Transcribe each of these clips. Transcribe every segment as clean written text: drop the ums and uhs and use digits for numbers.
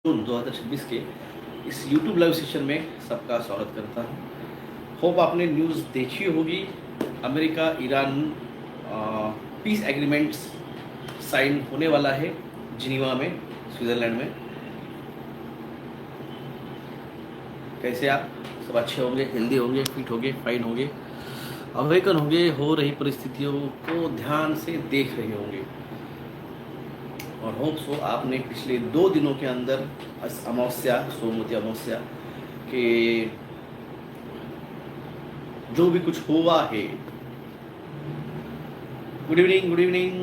जून 2026 के इस YouTube live session में सबका स्वागत करता हूँ। होप आपने न्यूज़ देखी होगी। America Iran peace agreements sign होने वाला है जिनीवा में, स्विट्ज़रलैंड में। कैसे आप सब अच्छे होंगे, हेल्दी होंगे, फिट होंगे, फाइन होंगे, अवेकन होंगे, हो रही परिस्थितियों को ध्यान से देख रहे होंगे। और होप सो आपने पिछले 2 दिनों के अंदर अमावस्या, सोमवती अमावस्या के जो भी कुछ हुआ है। गुड इवनिंग, गुड इवनिंग,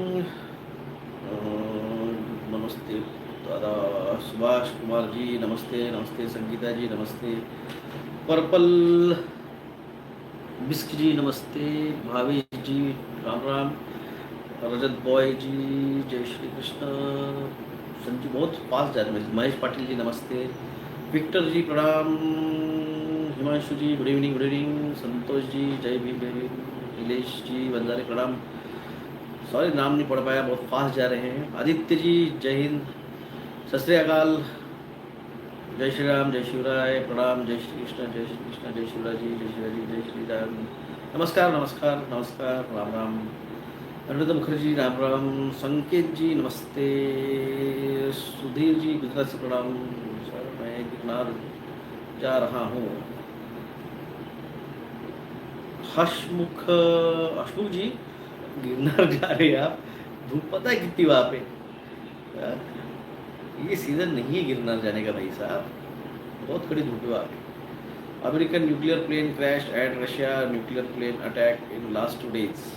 नमस्ते दादा सुभाष कुमार जी, नमस्ते नमस्ते, संगीता जी नमस्ते, पर्पल बिस्क जी नमस्ते, भावेश जी राम राम, रजत बॉय जी जय श्री कृष्ण, संजू बहुत फास्ट जा रहे हैं, महेश पाटिल जी नमस्ते, विक्टर जी प्रणाम, हिमांशु जी good evening, good evening, Santosh ji जय भीम, जय भीम, नीलेश जी बंजारे प्रणाम। सॉरी नाम नहीं पढ़ पाया, बहुत फास्ट जा रहे हैं। आदित्य जी जय हिंद, सत श्री अकाल, जय श्री राम, जय शिवराय प्रणाम, जय श्री कृष्ण, जय श्री कृष्ण, जय शिवराज जी, जय शिवराज जी, जय श्री राम, नमस्कार नमस्कार नमस्कार, राम राम, अनुराधा मुखर्जी राम राम, संकेत जी नमस्ते, सुधीर जी गुजरात से प्रणाम। सर मैं गिरनार जा रहा हूँ। हसमुख हसमुख जी गिरनार जा रहे हैं आप? धूप पता है कितनी वहाँ पे? ये सीजन नहीं है गिरनार जाने का भाई साहब, बहुत कड़ी धूप है वहाँ पे। American nuclear plane crash at Russia nuclear plane attack in last 2 days।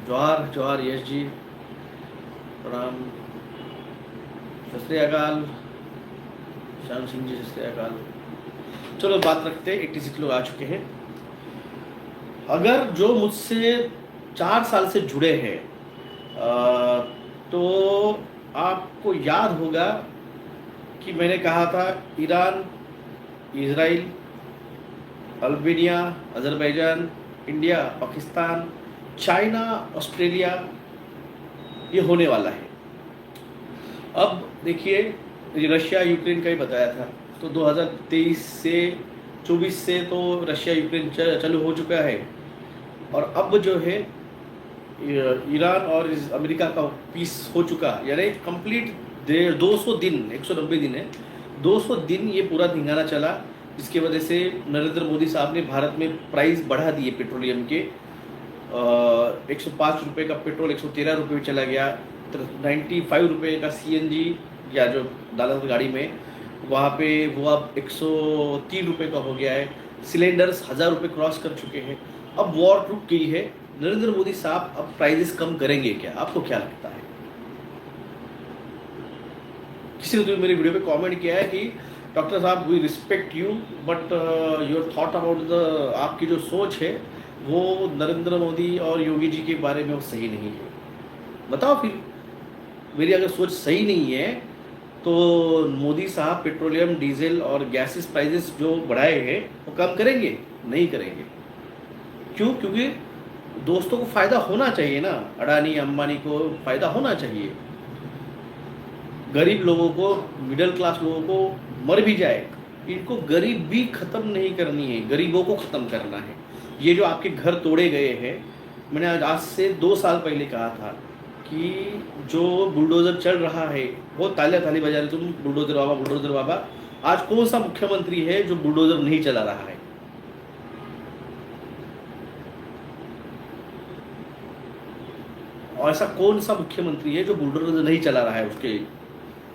Jawahar Jawahar Yash ji प्रणाम, सत श्री अकाल, श्याम सिंह जी सत श्री अकाल। चलो बात रखते हैं, 86 लोग आ चुके हैं। अगर जो मुझसे 4 साल से जुड़े हैं तो आपको याद होगा कि मैंने कहा था Iran, Israel, Albania, Azerbaijan, India, Pakistan, China, Australia ये होने वाला है। अब देखिए, रशिया यूक्रेन का ही बताया था, तो 2023 से 24 से तो रशिया यूक्रेन चालू हो चुका है। और अब जो है ईरान और अमेरिका का पीस हो चुका, यानी कंप्लीट 200 दिन, 190 दिन है, 200 दिन ये पूरा धिंगाना चला, जिसकी वजह से नरेंद्र मोदी साहब ने भारत में प्राइस बढ़ा दिए पेट्रोलियम के। 105 रुपये का पेट्रोल 113 रुपये में चला गया, 95 रुपये का CNG या जो डाला था गाड़ी में, वहाँ पे वो अब 103 रुपये का हो गया है। सिलेंडर्स 1000 रुपये क्रॉस कर चुके हैं। अब वॉर रुक गई है। नरेंद्र मोदी साहब अब प्राइजेस कम करेंगे क्या? आपको क्या लगता है? किसी ने तो मेरी वीडियो पे कमेंट किया है कि डॉक्टर साहब we respect you but your thought about the, आपकी जो सोच है वो नरेंद्र मोदी और योगी जी के बारे में वो सही नहीं है। बताओ फिर, मेरी अगर सोच सही नहीं है तो मोदी साहब पेट्रोलियम, डीजल और गैसेस प्राइजेस जो बढ़ाए हैं वो कम करेंगे? नहीं करेंगे। क्यों? क्योंकि दोस्तों को फायदा होना चाहिए ना, अडानी अंबानी को फायदा होना चाहिए। गरीब लोगों को, मिडिल क्लास लोगों को मर भी जाए, इनको गरीबी खत्म नहीं करनी है, गरीबों को खत्म करना है। ये जो आपके घर तोड़े गए हैं, मैंने आज से 2 साल पहले कहा था कि जो बुलडोजर चल रहा है वो तालियां ताली बजा रहे, तुम बुलडोजर बाबा, बुलडोजर बाबा। आज कौन सा मुख्यमंत्री है जो बुलडोजर नहीं चला रहा है? और ऐसा कौन सा मुख्यमंत्री है जो बुलडोजर नहीं चला रहा है उसके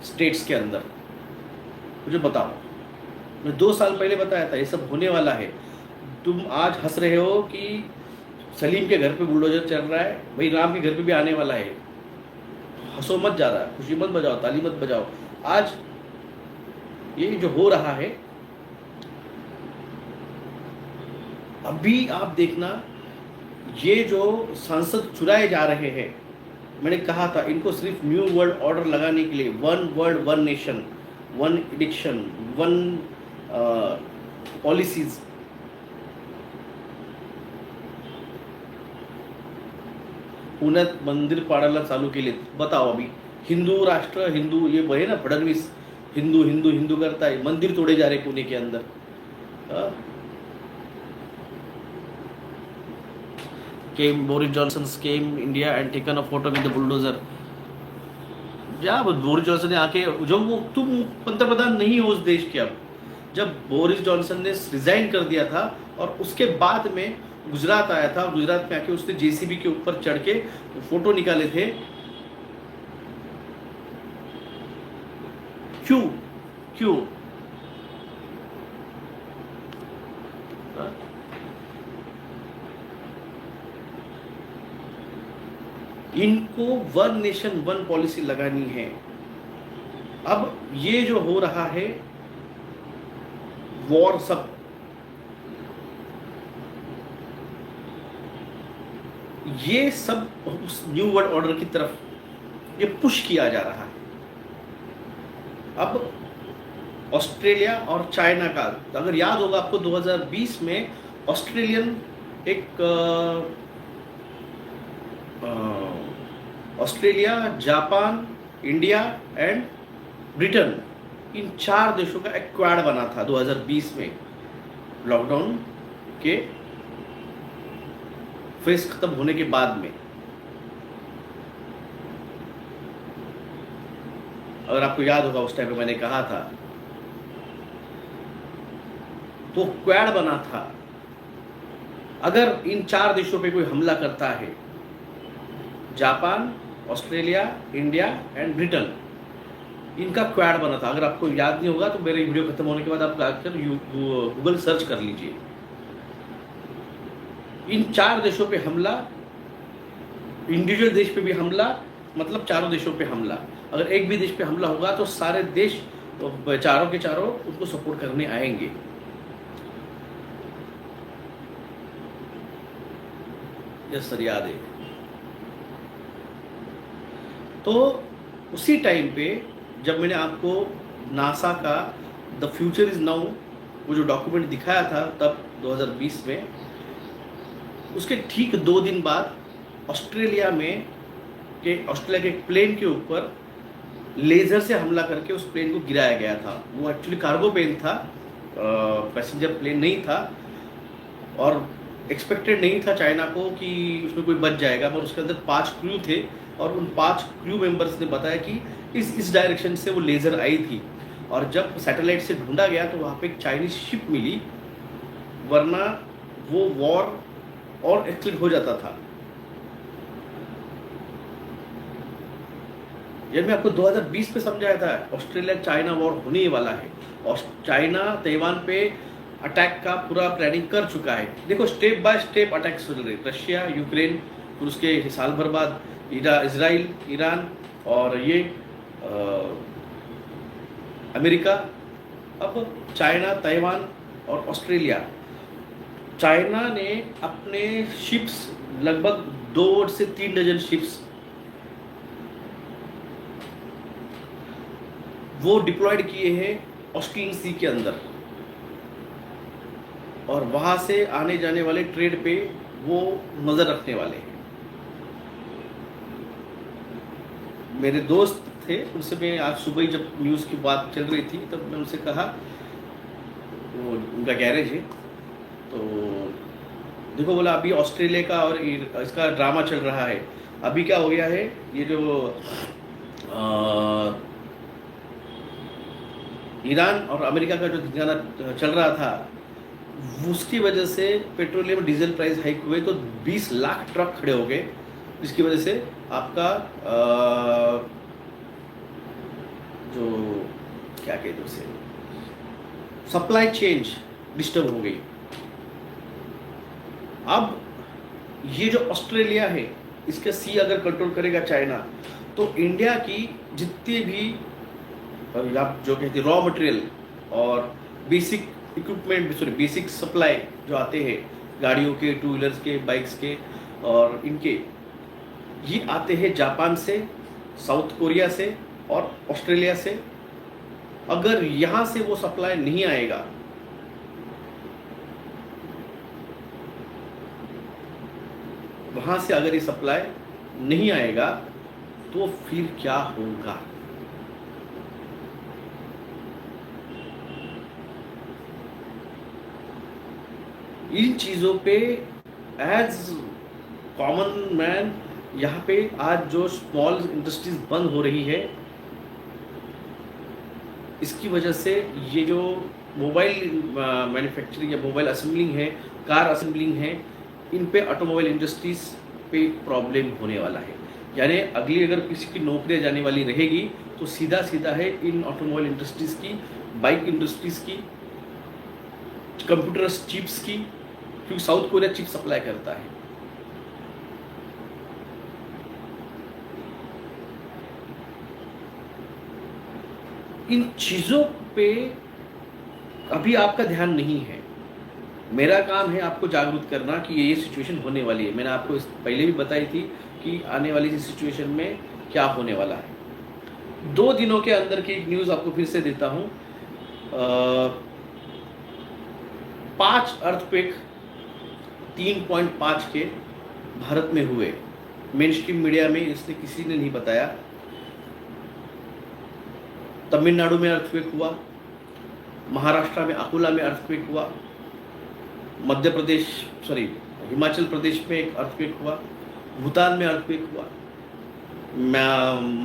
स्टेट्स के अंदर? मुझे बताओ। मैं 2 साल पहले बताया था ये सब होने वाला है। तुम आज हंस रहे हो कि सलीम के घर पे बुलडोजर चल रहा है, भाई राम के घर पे भी आने वाला है। हंसो मत ज़्यादा, खुशी मत बजाओ, ताली मत बजाओ। आज ये जो हो रहा है, अभी आप देखना, ये जो सांसद चुराए जा रहे हैं, मैंने कहा था इनको सिर्फ न्यू वर्ल्ड ऑर्डर लगाने के लिए, 1 वर्ल्ड 1 नेशन 1 एडिक्शन 1 पॉलिसीज, पुण्यात मंदिर पाडायला चालू केलेत। बताओ अभी हिंदू राष्ट्र, हिंदू ये वही ना फडणवीस, हिंदू हिंदू हिंदू करता है, मंदिर तोड़े जा रहे पुणे के अंदर। Came Boris Johnson came India and taken a photo with the bulldozer. या बोरिस जॉनसन ने आके, जो वो तुम पंतप्रधान नहीं हो उस देश के अब, जब बोरिस जॉनसन ने रिजाइन कर दिया था और उसके बाद में गुजरात आया था, गुजरात में आके उसने जेसीबी के ऊपर चढ़ के फोटो निकाले थे। क्यों क्यों? इनको वन नेशन वन पॉलिसी लगानी है। अब ये जो हो रहा है वॉर, सब ये सब उस न्यू वर्ल्ड ऑर्डर की तरफ ये पुश किया जा रहा है। अब ऑस्ट्रेलिया और चाइना का, अगर याद होगा आपको 2020 में ऑस्ट्रेलियन एक Australia, Japan, India and Britain, इन 4 देशों का एक क्वाड बना था 2020 में, लॉकडाउन के फेज खत्म होने के बाद में। अगर आपको याद होगा उस टाइम पे मैंने कहा था, तो क्वाड बना था। अगर इन 4 देशों पे कोई हमला करता है, Japan, Australia, India and Britain, इनका क्वाड बना था। अगर आपको याद नहीं होगा तो मेरे वीडियो खत्म होने के बाद आप जाकर गूगल सर्च कर लीजिए। इन 4 देशों पे हमला, इंडिविजुअल देश पे भी हमला, मतलब चारों देशों पे हमला। अगर एक भी देश पे हमला होगा तो सारे देश, तो चारों के चारों उनको सपोर्ट करने आएंगे। यस सर, याद है। तो उसी टाइम पे जब मैंने आपको नासा का द फ्यूचर इज नाउ वो जो डॉक्यूमेंट दिखाया था तब 2020 में, उसके ठीक 2 दिन बाद ऑस्ट्रेलिया के एक प्लेन के ऊपर लेजर से हमला करके उस प्लेन को गिराया गया था। वो एक्चुअली कार्गो प्लेन था, पैसेंजर प्लेन नहीं था, और एक्सपेक्टेड नहीं था चाइना को कि उसमें कोई बच जाएगा, पर उसके अंदर 5 क्रू थे और उन 5 क्रू मेंबर्स ने बताया कि इस डायरेक्शन से वो लेज़र आई थी। और जब सैटेलाइट से ढूंढा गया तो वहाँ पे एक चाइनीज शिप मिली, वरना वो वॉर और एक्सटेंड हो जाता था। जब मैं आपको 2020 पे समझाया था ऑस्ट्रेलिया चाइना वॉर होने ही वाला है, और चाइना ताइवान पे अटैक का पूरा प्लानिंग कर चुका है। देखो स्टेप बाय स्टेप अटैक चल रहे, रशिया, यूक्रेन, फिर उसके साल भर बाद इजराइल, ईरान, और ये अमेरिका, अब चाइना, ताइवान और ऑस्ट्रेलिया। चाइना ने अपने शिप्स लगभग 2 से 3 डजन शिप्स वो डिप्लॉयड किए हैं ऑस्ट्रेलियन सी के अंदर, और वहां से आने जाने वाले ट्रेड पे वो नजर रखने वाले हैं। मेरे दोस्त थे, उनसे मैं आज सुबह ही जब न्यूज़ की बात चल रही थी तब मैं उनसे कहा, वो उनका गैरेज है, तो देखो बोला अभी ऑस्ट्रेलिया का और इसका ड्रामा चल रहा है। अभी क्या हो गया है, ये जो ईरान और अमेरिका का जो ज़्यादा चल रहा था, उसकी वजह से पेट्रोलियम डीजल प्राइस हाइक हुए तो 20 लाख ट्रक खड़े हो गए, जिसकी वजह से आपका जो क्या कहते उसे, सप्लाई चेंज डिस्टर्ब हो गई। अब ये जो ऑस्ट्रेलिया है, इसका सी अगर कंट्रोल करेगा चाइना, तो इंडिया की जितनी भी आप जो कहते हैं रॉ मटेरियल और basic equipment, sorry basic supply जो आते हैं गाड़ियों के, 2 व्हीलर्स के, बाइक्स के और इनके, ये आते हैं जापान से, साउथ कोरिया से और ऑस्ट्रेलिया से। अगर यहाँ से वो सप्लाई नहीं आएगा, वहाँ से अगर ये सप्लाई नहीं आएगा, तो फिर क्या होगा? इन चीज़ों पे एज कॉमन मैन, यहाँ पे आज जो स्मॉल इंडस्ट्रीज बंद हो रही है, इसकी वजह से ये जो मोबाइल मैन्युफैक्चरिंग या मोबाइल असेंबलिंग है, कार असेंबलिंग है, इन पे ऑटोमोबाइल इंडस्ट्रीज पे प्रॉब्लम होने वाला है। यानी अगली अगर किसी की नौकरियां जाने वाली रहेगी तो सीधा सीधा है इन ऑटोमोबाइल इंडस्ट्रीज की, बाइक इंडस्ट्रीज की, कंप्यूटर चिप्स की, क्योंकि साउथ कोरिया चिप सप्लाई करता है। इन चीज़ों पे अभी आपका ध्यान नहीं है। मेरा काम है आपको जागरूक करना कि ये सिचुएशन होने वाली है। मैंने आपको पहले भी बताई थी कि आने वाली सिचुएशन में क्या होने वाला है। 2 दिनों के अंदर की एक न्यूज़ आपको फिर से देता हूँ। 5 अर्थक्वेक 3.5 के भारत में हुए। मेन स्ट्रीम मीडिया में इसने किसी ने नहीं बताया। तमिलनाडु में अर्थक्वेक हुआ, महाराष्ट्र में अकोला में अर्थक्वेक हुआ, मध्य प्रदेश हिमाचल प्रदेश में एक अर्थक्वेक हुआ, भूटान में अर्थक्वेक हुआ,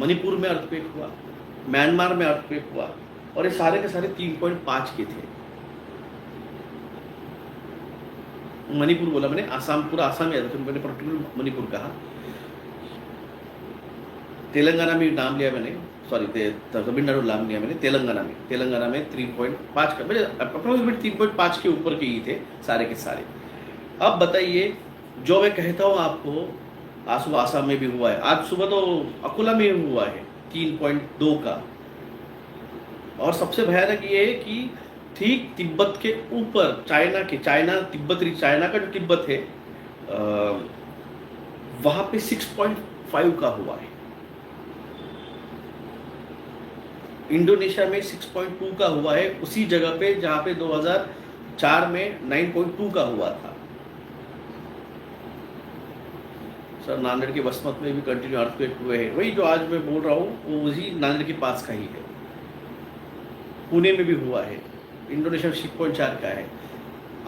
मणिपुर में अर्थक्वेक हुआ, म्यांमार में अर्थक्वेक हुआ, और ये सारे के सारे 3.5 के थे। मणिपुर बोला मैंने, आसाम, पूरा आसाम याद था, मैंने पर्टिकुलर मणिपुर कहा। तेलंगाना में नाम लिया मैंने, तमिलनाडु नाम लिया मैंने, तेलंगाना में 3.5 का, मतलब अप्रोक्सीमेट 3.5 के ऊपर के ही थे सारे के सारे। अब बताइए, जो मैं कहता हूँ आपको, आज सुबह आसाम में भी हुआ है, आज सुबह तो अकोला में हुआ है 3.2 का। और सबसे भयानक ये है कि ठीक तिब्बत के ऊपर चाइना का जो तिब्बत है, वहां पे 6.5 का हुआ है। इंडोनेशिया में 6.2 का हुआ है, उसी जगह पे जहां पे 2004 में 9.2 का हुआ था। सर, नांदेड़ के बसमत में भी कंटिन्यू अर्थक्वेक हुए हैं। वही जो आज मैं बोल रहा हूँ वो उसी नांदेड़ के पास का ही है। पुणे में भी हुआ है, इंडोनेशिया में 6.4 का है।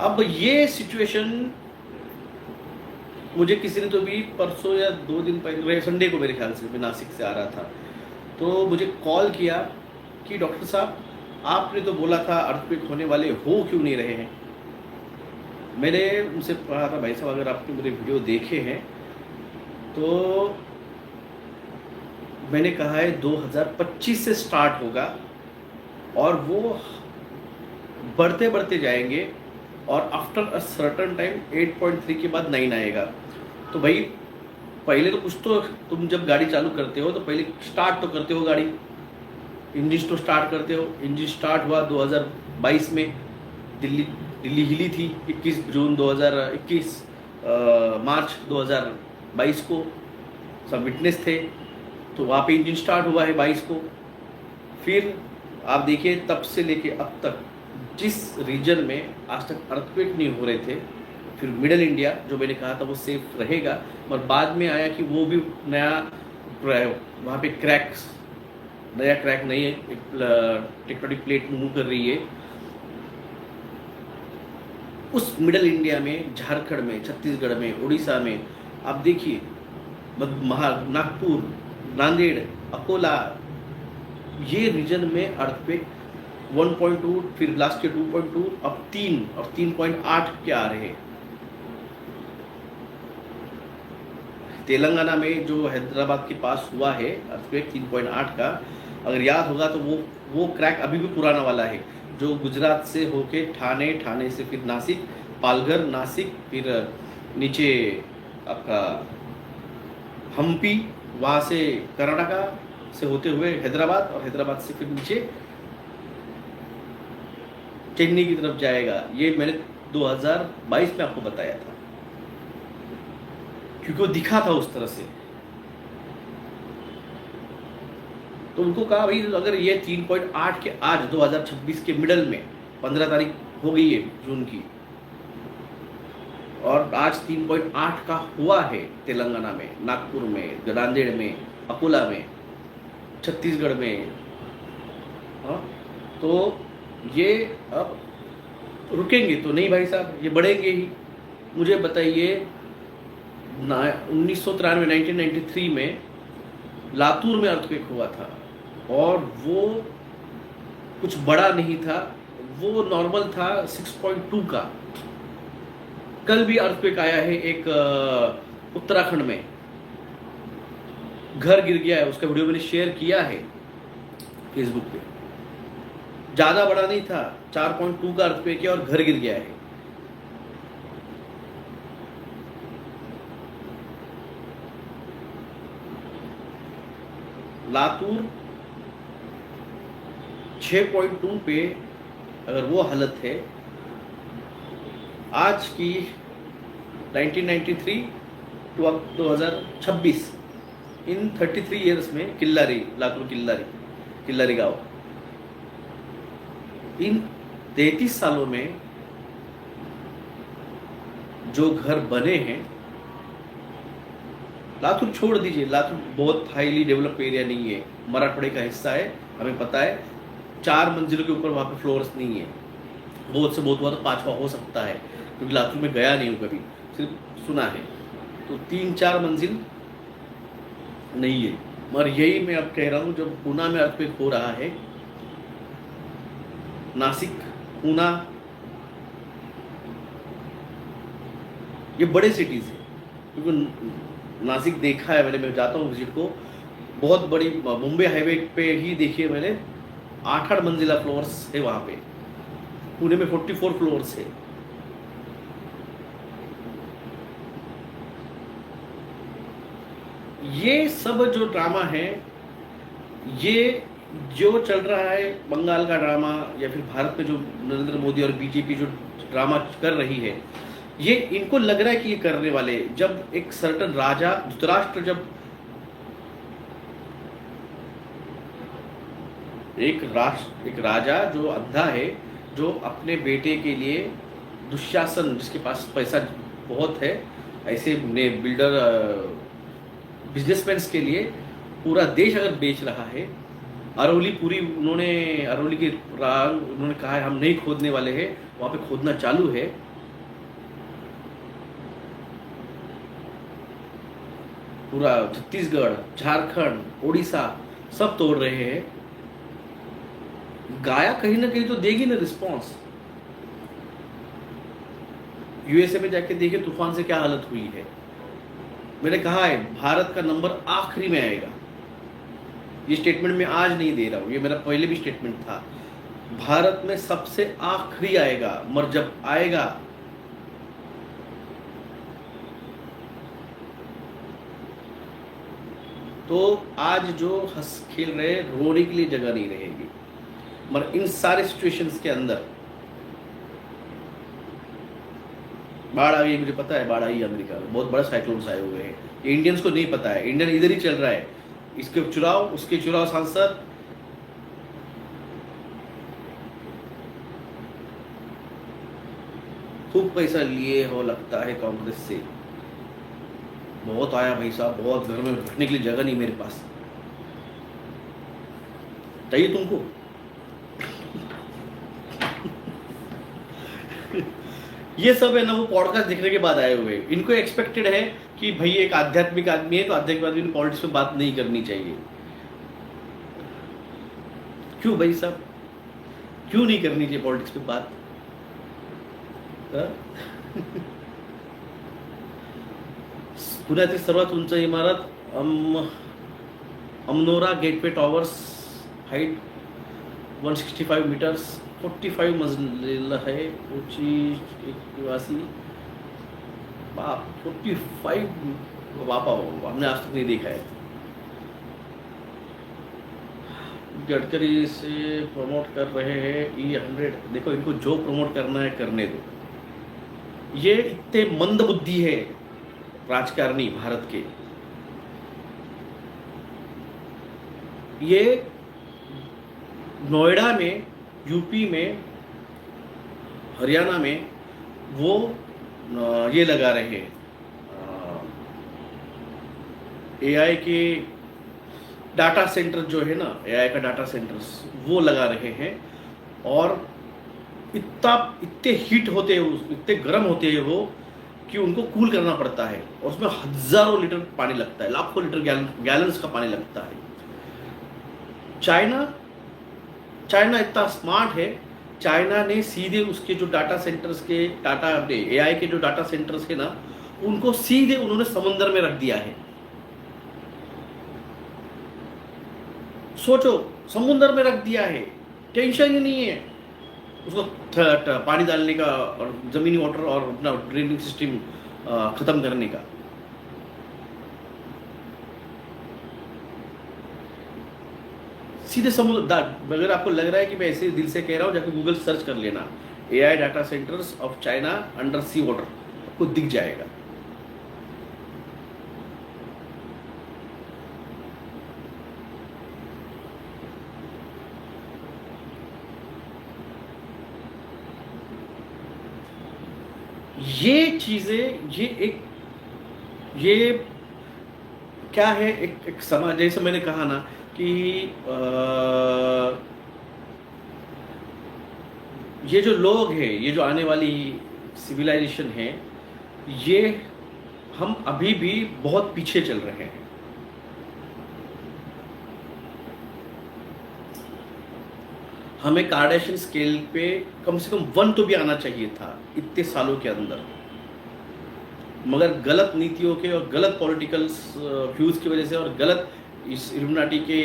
अब ये सिचुएशन मुझे किसी ने तो भी परसों या 2 दिन पहले, संडे को मेरे ख्याल से, मैं नासिक से आ रहा था, तो मुझे कॉल किया कि डॉक्टर साहब, आपने तो बोला था अर्थक्वेक होने वाले, हो क्यों नहीं रहे हैं? मैंने उनसे कहा था, भाई साहब अगर आपने मेरे वीडियो देखे हैं तो मैंने कहा है 2025 से स्टार्ट होगा और वो बढ़ते बढ़ते जाएंगे, और आफ्टर अ सर्टन टाइम 8.3 के बाद 9 आएगा। तो भाई पहले तो कुछ तो, तुम जब गाड़ी चालू करते हो तो पहले स्टार्ट तो करते हो गाड़ी, इंजन तो स्टार्ट करते हो। इंजन स्टार्ट हुआ 2022 में, दिल्ली हिली थी 21 मार्च 2022 को, सब विटनेस थे। तो वहाँ पे इंजन स्टार्ट हुआ है 22 को। फिर आप देखिए तब से लेके अब तक जिस रीजन में आज तक अर्थक्वेक नहीं हो रहे थे, फिर मिडल इंडिया जो मैंने कहा था वो सेफ रहेगा, और बाद में आया कि वो भी नया, वहाँ पे नया क्रैक नहीं है, एक टेक्टोनिक प्लेट मूव कर रही है। उस मिडल इंडिया में, झारखंड में, छत्तीसगढ़ में, उड़ीसा में, आप देखिए नागपुर, नांदेड़, अकोला, ये रीजन में अर्थक्वेक 1.2, फिर लास्ट ईयर 2.2, अब 3 और 3.8 के आ रहे हैं। तेलंगाना में जो हैदराबाद के पास हुआ है अर्थक्वेक 3.8 का, अगर याद होगा तो वो क्रैक अभी भी पुराना वाला है, जो गुजरात से होके ठाणे से फिर नासिक, पालघर, नासिक, फिर नीचे आपका हम्पी, वहाँ से कर्नाटका से होते हुए हैदराबाद, और हैदराबाद से फिर नीचे चेन्नई की तरफ जाएगा। ये मैंने 2022 में आपको बताया था, क्योंकि वो दिखा था उस तरह से। तो उनको कहा भाई अगर ये 3.8 के आज 2026 के मिडल में 15 तारीख हो गई है जून की, और आज 3.8 का हुआ है तेलंगाना में, नागपुर में, नांदेड़ में, अकोला में, छत्तीसगढ़ में। हाँ, तो ये अब रुकेंगे तो नहीं भाई साहब, ये बढ़ेंगे ही। मुझे बताइए 1993 1993 में लातूर में अर्थक्वेक हुआ था और वो कुछ बड़ा नहीं था, वो नॉर्मल था 6.2 का। कल भी अर्थक्वेक आया है एक उत्तराखंड में, घर गिर गया है, उसका वीडियो मैंने शेयर किया है फेसबुक पे। ज्यादा बड़ा नहीं था, 4.2 का अर्थक्वेक है और घर गिर गया है। लातूर 6.2 पे अगर वो हालत है आज की 1993 टू अब 2026, इन 33 ईयर्स में किल्लारी, लातूर किल्लारी गांव, इन 33 सालों में जो घर बने हैं, लातूर छोड़ दीजिए, लातूर बहुत हाईली डेवलप एरिया नहीं है, मराठवाड़े का हिस्सा है, हमें पता है। 4 मंजिलों के ऊपर वहां पे फ्लोर्स नहीं है, बहुत से बहुत हुआ तो 5वां हो सकता है, क्योंकि लातूर में गया नहीं हूं कभी, सिर्फ सुना है। तो 3-4 मंजिल नहीं है। और यही मैं अब कह रहा हूं, जब पूना में अर्थक्वेक हो रहा है, नासिक, पूना, ये बड़े सिटीज है, क्योंकि नासिक देखा है मैंने, मैं जाता हूँ विजिट को, बहुत बड़ी, मुंबई हाईवे पे ही देखिए मैंने, 8-8 मंजिला फ्लोर्स है वहां पे। पुणे में 44 फ्लोर्स है। ये सब जो ड्रामा है, ये जो चल रहा है बंगाल का ड्रामा, या फिर भारत में जो नरेंद्र मोदी और बीजेपी जो ड्रामा कर रही है, ये इनको लग रहा है कि ये करने वाले, जब एक सर्टन राजा धृतराष्ट्र, जब एक राजा जो अंधा है, जो अपने बेटे के लिए दुशासन, जिसके पास पैसा बहुत है, ऐसे बिल्डर बिजनेसमैन के लिए पूरा देश अगर बेच रहा है, अरौली पूरी उन्होंने, अरौली की उन्होंने कहा है हम नहीं खोदने वाले हैं, वहां पे खोदना चालू है। पूरा छत्तीसगढ़, झारखंड, उड़ीसा सब तोड़ रहे हैं। गाया कहीं ना कहीं तो देगी ना रिस्पॉन्स। यूएसए में जाके देखिए तूफान से क्या हालत हुई है। मैंने कहा है भारत का नंबर आखिरी में आएगा। ये स्टेटमेंट मैं आज नहीं दे रहा हूं, ये मेरा पहले भी स्टेटमेंट था। भारत में सबसे आखिरी आएगा, मगर जब आएगा तो आज जो हंस खेल रहे, रोने के लिए जगह नहीं रहेगी। मगर इन सारे सिचुएशंस के अंदर बाढ़ आ गई, मुझे पता है बाढ़ आई अमेरिका में, बहुत बड़ा साइक्लोन्स आए हुए हैं, ये इंडियंस को नहीं पता है। इंडियन इधर ही चल रहा है, इसके चुनाव, उसके चुनाव, सांसद, खूब पैसा लिए हो लगता है कांग्रेस से। बहुत आया भाई साहब, बहुत, घर में रखने के लिए जगह नहीं मेरे पास। चाहिए तुमको? ये सब है ना वो पॉडकास्ट देखने के बाद आए हुए। इनको एक्सपेक्टेड है कि भाई एक आध्यात्मिक आदमी है तो आध्यात्मिक आदमी को पॉलिटिक्स में बात नहीं करनी चाहिए। क्यों भाई साहब, क्यों नहीं करनी चाहिए पॉलिटिक्स पे बात? पुण्यातील सर्वात उंच इमारत अमनोरा गेटवे टॉवर्स, हाइट 165 मीटर्स, 45 मंजिल है, ऊंची, एक निवासी, बाप 45 बापा, हमने आज तक नहीं देखा है। गडकरी से प्रमोट कर रहे हैं E100। देखो इनको जो प्रमोट करना है करने दो। ये इतने मंद बुद्धि है राजकारणी भारत के। ये नोएडा में, यूपी में, हरियाणा में वो ये लगा रहे हैं AI के डाटा सेंटर जो है ना, एआई का डाटा सेंटर्स वो लगा रहे हैं, और इतने हीट होते हैं, इतने गर्म होते हैं वो, कि उनको कूल करना पड़ता है, और उसमें हजारों लीटर पानी लगता है, लाखों लीटर गैलन्स का पानी लगता है। चाइना इतना स्मार्ट है, चाइना ने सीधे उसके जो डाटा सेंटर्स के डाटा एआई के जो डाटा सेंटर्स है ना, उनको सीधे उन्होंने समुद्र में रख दिया है। सोचो, समुद्र में रख दिया है, टेंशन ही नहीं है उसको पानी डालने का और जमीनी वाटर और अपना ड्रेनिंग सिस्टम खत्म करने का। सीधे समुद्र। अगर आपको लग रहा है कि मैं ऐसे दिल से कह रहा हूं, जाकर गूगल सर्च कर लेना, AI data centres of China under sea water, आपको दिख जाएगा। ये चीजें, ये क्या है, एक समाज, जैसे मैंने कहा ना कि ये जो लोग हैं, ये जो आने वाली सिविलाइजेशन है, ये हम अभी भी बहुत पीछे चल रहे हैं। हमें कार्डेशियन स्केल पे कम से कम 1 तो भी आना चाहिए था इतने सालों के अंदर, मगर गलत नीतियों के और गलत पॉलिटिकल व्यूज की वजह से और गलत इस इल्यूमिनाटी के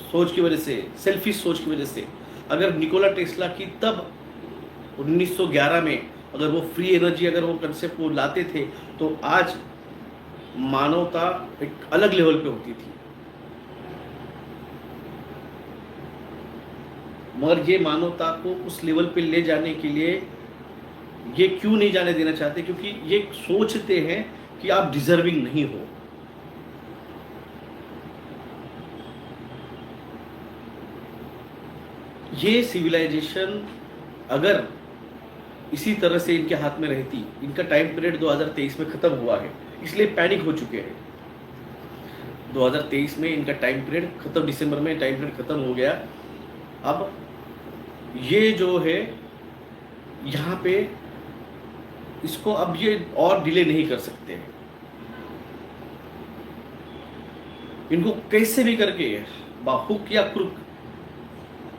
सोच की वजह से, सेल्फिश सोच की वजह से, अगर निकोला टेस्ला की तब 1911 में अगर वो फ्री एनर्जी, अगर वो कंसेप्ट वो लाते थे, तो आज मानवता एक अलग लेवल पे होती थी। मगर ये मानवता को उस लेवल पे ले जाने के लिए ये क्यों नहीं जाने देना चाहते? क्योंकि ये सोचते हैं कि आप डिजर्विंग नहीं हो। ये सिविलाइजेशन अगर इसी तरह से इनके हाथ में रहती, इनका टाइम पीरियड 2023 में खत्म हुआ है, इसलिए पैनिक हो चुके हैं। 2023 में इनका टाइम पीरियड खत्म, दिसंबर में टाइम पीरियड खत्म हो गया। अब ये जो है यहाँ पे, इसको अब ये और डिले नहीं कर सकते हैं। इनको कैसे भी करके हुक या क्रुक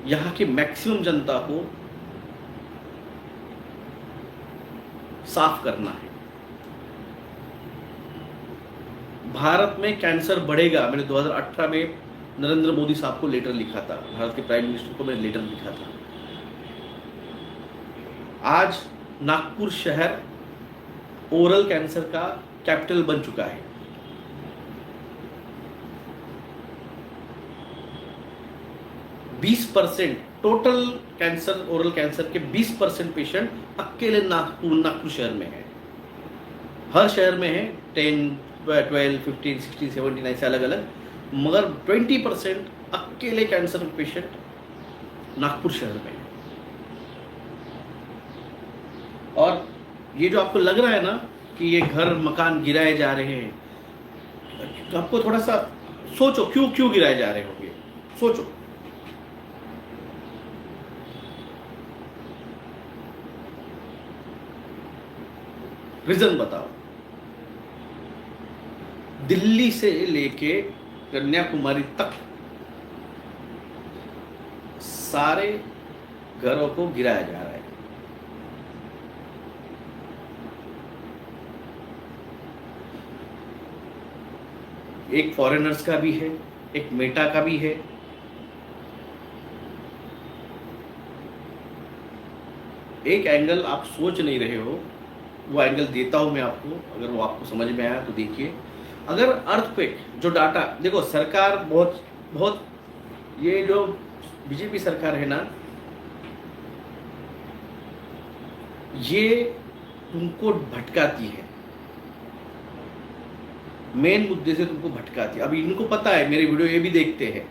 यहाँ की मैक्सिमम जनता को साफ करना है। भारत में कैंसर बढ़ेगा, मैंने 2018 में नरेंद्र मोदी साहब को लेटर लिखा था, भारत के प्राइम मिनिस्टर को मैंने लेटर लिखा था। आज नागपुर शहर ओरल कैंसर का कैपिटल बन चुका है। %20 टोटल कैंसर, ओरल कैंसर के 20% पेशेंट अकेले नागपुर शहर में है। हर शहर में है 10, 12, 15, 16, 17 ऐसे अलग अलग, मगर 20% अकेले कैंसर पेशेंट नागपुर शहर में है। और ये जो आपको लग रहा है ना कि ये घर मकान गिराए जा रहे हैं, तो आपको थोड़ा सा सोचो, क्यों गिराए जा रहे होंगे, सोचो। रीजन बताओ। दिल्ली से लेके कन्याकुमारी तक सारे घरों को गिराया जा रहा है। एक फॉरेनर्स का भी है, एक मेटा का भी है। एक एंगल आप सोच नहीं रहे हो, वो एंगल देता हूं मैं आपको, अगर वो आपको समझ में आया तो देखिए। अगर अर्थक्वेक जो डाटा देखो, सरकार बहुत ये जो बीजेपी सरकार है ना, ये तुमको भटकाती है, मेन मुद्दे से तुमको भटकाती है। अभी इनको पता है, मेरे वीडियो ये भी देखते हैं।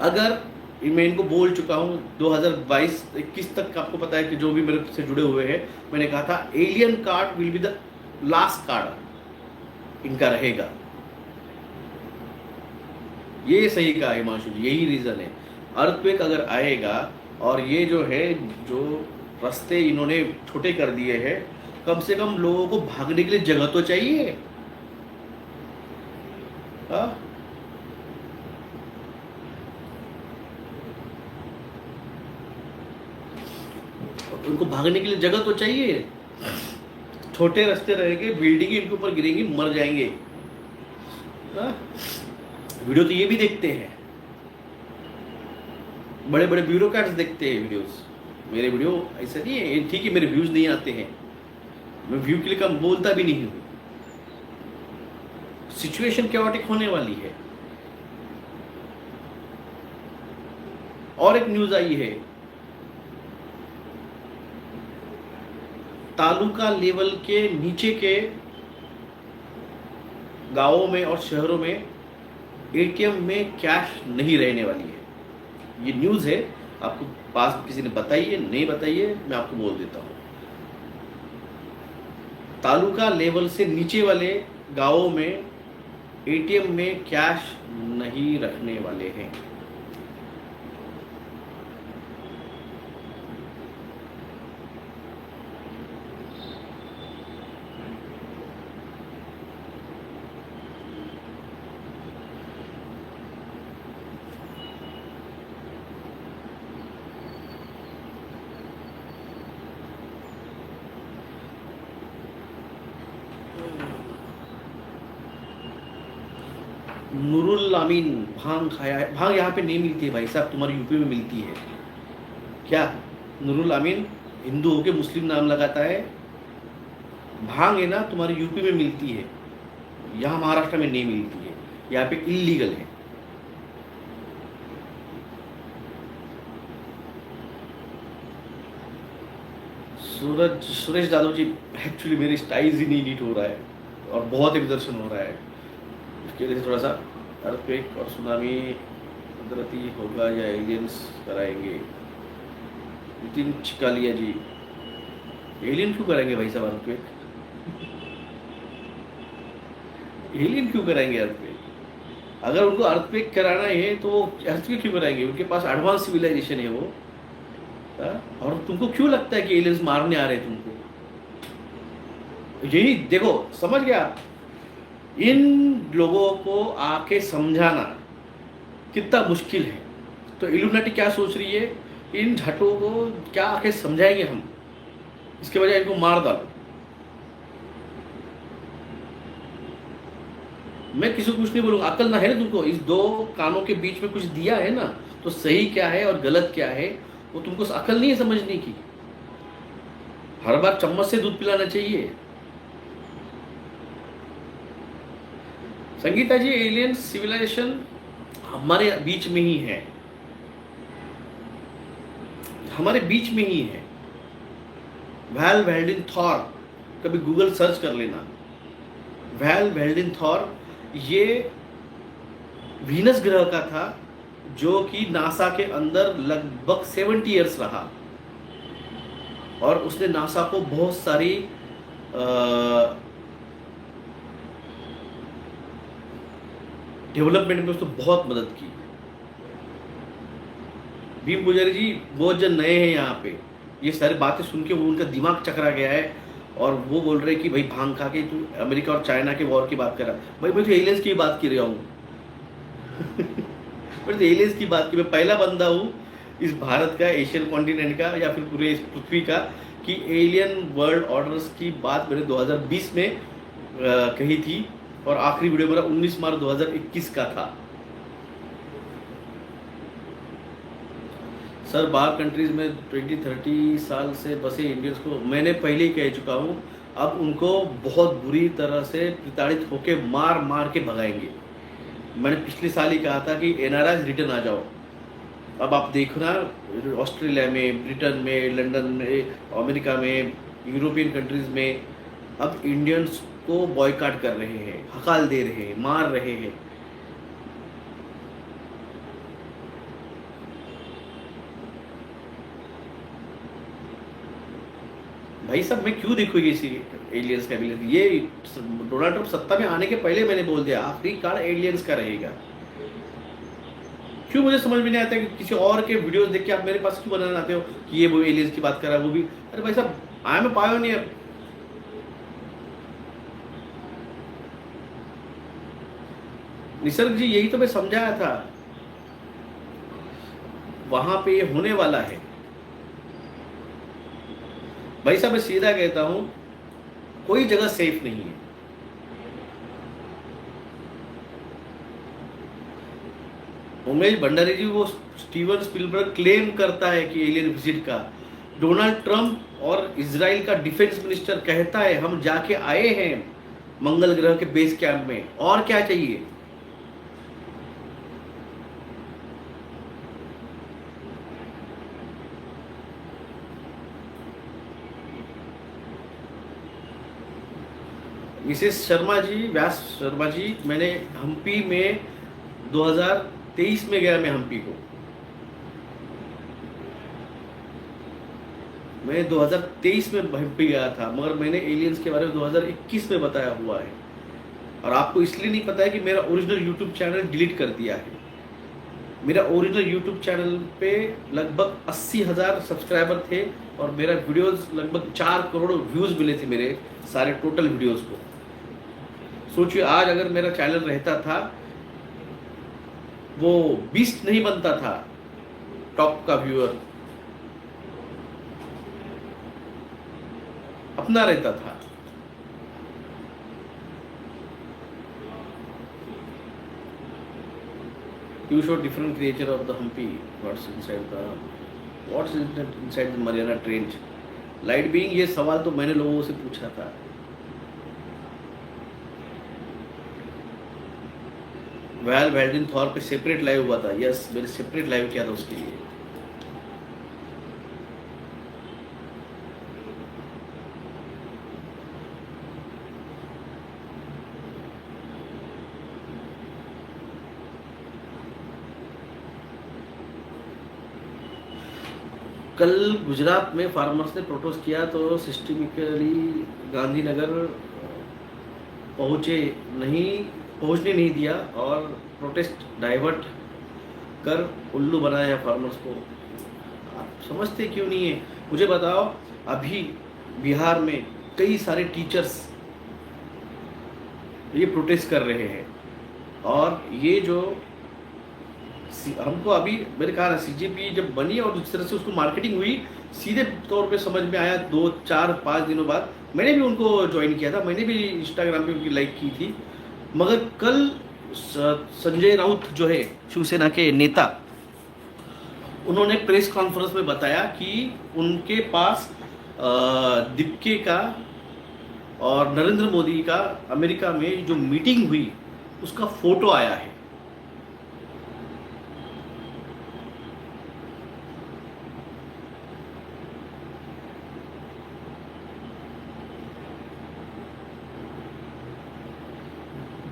अगर मैं इनको बोल चुका हूं 2022-21 तक, आपको पता है कि जो भी मेरे से जुड़े हुए हैं, मैंने कहा था alien card will be the last card इनका रहेगा। ये सही कहा हिमांशु जी, यही रीजन है। अर्थक्वेक अगर आएगा और ये जो है, जो रास्ते इन्होंने छोटे कर दिए हैं, कम से कम लोगों को भागने के लिए जगह तो चाहिए। हाँ, उनको भागने के लिए जगह तो चाहिए। छोटे रास्ते रहेंगे, बिल्डिंग इनके ऊपर गिरेंगी, मर जाएंगे। हाँ? वीडियो तो ये भी देखते हैं, बड़े बड़े ब्यूरोक्रेट्स देखते हैं वीडियोस। मेरे वीडियो ऐसा नहीं है, ठीक है मेरे व्यूज नहीं आते हैं, मैं व्यू के लिए कम बोलता भी नहीं हूं। सिचुएशन कैओटिक होने वाली है। और एक न्यूज आई है, तालुका लेवल के नीचे के गांवों में और शहरों में एटीएम में कैश नहीं रहने वाली है। ये न्यूज है, आपको पास किसी ने बताई है, नहीं बताई है, मैं आपको बोल देता हूं। तालुका लेवल से नीचे वाले गांवों में एटीएम में कैश नहीं रखने वाले हैं। नूरुल अमीन, भांग खाया है? भांग यहाँ पे नहीं मिलती है भाई साहब, तुम्हारे यूपी में मिलती है क्या? नूरुल अमीन हिंदू होके मुस्लिम नाम लगाता है। भांग है ना तुम्हारे यूपी में मिलती है, यहाँ महाराष्ट्र में नहीं मिलती है, यहाँ पे इलीगल है। सूरज सुरेश यादव जी, एक्चुअली मेरी स्टाइल ही नहीं नीट हो रहा है और बहुत एक्सर्शन हो रहा है, इसके लिए थोड़ा सा अर्थक्वेक और सुनामी कुदरती होगा या एलियंस कराएंगे? नितिन चिकालिया जी, एलियन क्यों कराएंगे भाई साहब अर्थक्वेक? एलियन क्यों कराएंगे अर्थक्वेक? अगर उनको अर्थक्वेक कराना है तो वो अर्थक्वेक क्यों कराएंगे? उनके पास एडवांस सिविलाइजेशन है वो। और तुमको क्यों लगता है कि एलियंस मारने आ रहे हैं तुमको? यही देखो, समझ गया? इन लोगों को आके समझाना कितना मुश्किल है। तो इल्यूमिनाटी क्या सोच रही है, इन झटों को क्या आके समझाएंगे हम, इसके बजाय इनको मार डालो। मैं किसी को कुछ नहीं बोलूंगा, अकल ना है ना तुमको, इस दो कानों के बीच में कुछ दिया है ना, तो सही क्या है और गलत क्या है वो तुमको अकल नहीं है समझने की। हर बार चम्मच से दूध पिलाना चाहिए। संगीता जी, एलियन सिविलाइजेशन हमारे बीच में ही है, हमारे बीच में ही है। वैल वेल्डिन थॉर, कभी गूगल सर्च कर लेना, वैल वेल्डिन थॉर, ये वीनस ग्रह का था जो कि नासा के अंदर लगभग 70 इयर्स रहा और उसने नासा को बहुत सारी डेवलपमेंट में उसको बहुत मदद की। भीम पुजारी जी बहुत जन नए हैं यहाँ पे, ये सारी बातें सुन के वो उनका दिमाग चकरा गया है और वो बोल रहे हैं कि भाई भांग खा के तू अमेरिका और चाइना के वॉर की बात कर रहा। भाई मैं तो एलियंस की बात कर रहा हूँ। मैं तो एलियंस की बात की, मैं पहला बंदा हूँ इस भारत का, एशियन कॉन्टिनेंट का या फिर पूरे इस पृथ्वी का कि एलियन वर्ल्ड ऑर्डर्स की बात मैंने 2020 में कही थी और आखिरी वीडियो मेरा 19 मार्च 2021 का था। सर बाहर कंट्रीज में 20-30 साल से बसे इंडियंस को मैंने पहले ही कह चुका हूँ, अब उनको बहुत बुरी तरह से प्रताड़ित होके मार मार के भगाएंगे। मैंने पिछले साल ही कहा था कि एनआरआई रिटर्न आ जाओ। अब आप देखना ऑस्ट्रेलिया में, ब्रिटेन में, लंदन में, अमेरिका में, यूरोपियन कंट्रीज में अब इंडियंस को बॉयकॉट कर रहे हैं, हकाल दे रहे हैं, मार रहे हैं। भाई साहब मैं क्यों देखूँ ये एलियंस का एविडेंस? ये डोनाल्ड ट्रंप सत्ता में आने के पहले मैंने बोल दिया आखिरी काल एलियंस का रहेगा। क्यों मुझे समझ में नहीं आता कि किसी और के वीडियोस देख के आप मेरे पास क्यों बनाने आते हो कि ये वो एलियंस की बात कर रहा है वो भी। अरे भाई साहब I am a pioneer. Nisarg ji यही तो मैं समझाया था, वहां पे ये होने वाला है। भाई साहब मैं सीधा कहता हूं कोई जगह सेफ नहीं है। उमेश भंडारी जी वो स्टीवन स्पिलबर्ग क्लेम करता है कि एलियन विजिट का, डोनाल्ड ट्रंप और इजराइल का डिफेंस मिनिस्टर कहता है हम जाके आए हैं मंगल ग्रह के बेस कैंप में, और क्या चाहिए? मिसेस शर्मा जी, व्यास शर्मा जी, मैंने हम्पी में 2023 में गया, मैं हम्पी को मैं 2023 में हम्पी गया था, मगर मैंने एलियंस के बारे में 2021 में बताया हुआ है। और आपको इसलिए नहीं पता है कि मेरा ओरिजिनल यूट्यूब चैनल डिलीट कर दिया है। मेरा ओरिजिनल यूट्यूब चैनल पे लगभग 80,000 सब्सक्राइबर थे और मेरा वीडियोस लगभग 4 करोड़ व्यूज मिले थे मेरे सारे टोटल वीडियोस को। सोचिए आज अगर मेरा चैनल रहता था वो 20 नहीं बनता था टॉप का व्यूअर, अपना रहता था। You show different creature of the Humpy. What's inside the Mariana Trench? Light being, ये सवाल तो मैंने लोगों से पूछा था। वैल वेल्डिन थॉर पे सेपरेट लाइव हुआ था। यस मैंने सेपरेट लाइव किया था उसके लिए। कल गुजरात में फार्मर्स ने प्रोटेस्ट किया तो सिस्टमिकली गांधीनगर पहुंचने नहीं दिया और प्रोटेस्ट डाइवर्ट कर उल्लू बनाया है फार्मर्स को। आप समझते क्यों नहीं है? मुझे बताओ, अभी बिहार में कई सारे टीचर्स ये प्रोटेस्ट कर रहे हैं और ये जो हमको अभी मैंने कहा ना सीजेपी जब बनी और जिस तरह से उसको मार्केटिंग हुई सीधे तौर पे समझ में आया 2, 4, 5 दिनों बाद। मैंने भी उनको ज्वाइन किया था, मैंने भी इंस्टाग्राम पे उनकी लाइक की थी। मगर कल संजय राउत जो है शिवसेना के नेता, उन्होंने प्रेस कॉन्फ्रेंस में बताया कि उनके पास दीपके का और नरेंद्र मोदी का अमेरिका में जो मीटिंग हुई उसका फोटो आया है।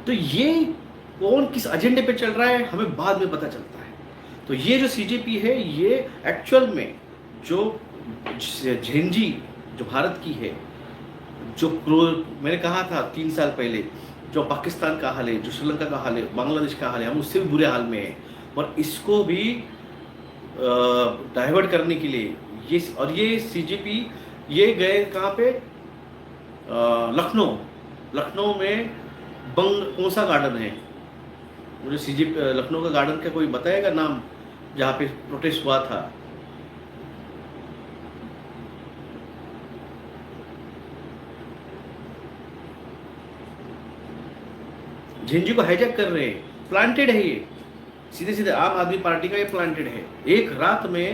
तो ये कौन किस एजेंडे पे चल रहा है हमें बाद में पता चलता है। तो ये जो सीजेपी है ये एक्चुअल में जो झेंजी जो भारत की है, जो मैंने कहा था 3 साल पहले, जो पाकिस्तान का हाल है, जो श्रीलंका का हाल है, बांग्लादेश का हाल है, हम उससे भी बुरे हाल में हैं। और इसको भी डाइवर्ट करने के लिए ये सीजेपी ये गए कहाँ पे? लखनऊ में कौन सा गार्डन है? मुझे सीजेपी लखनऊ का गार्डन का कोई बताएगा नाम जहाँ पे प्रोटेस्ट हुआ था? झेंझी को हाईजैक कर रहे हैं, प्लांटेड है ये, सीधे सीधे आम आदमी पार्टी का ये प्लांटेड है। एक रात में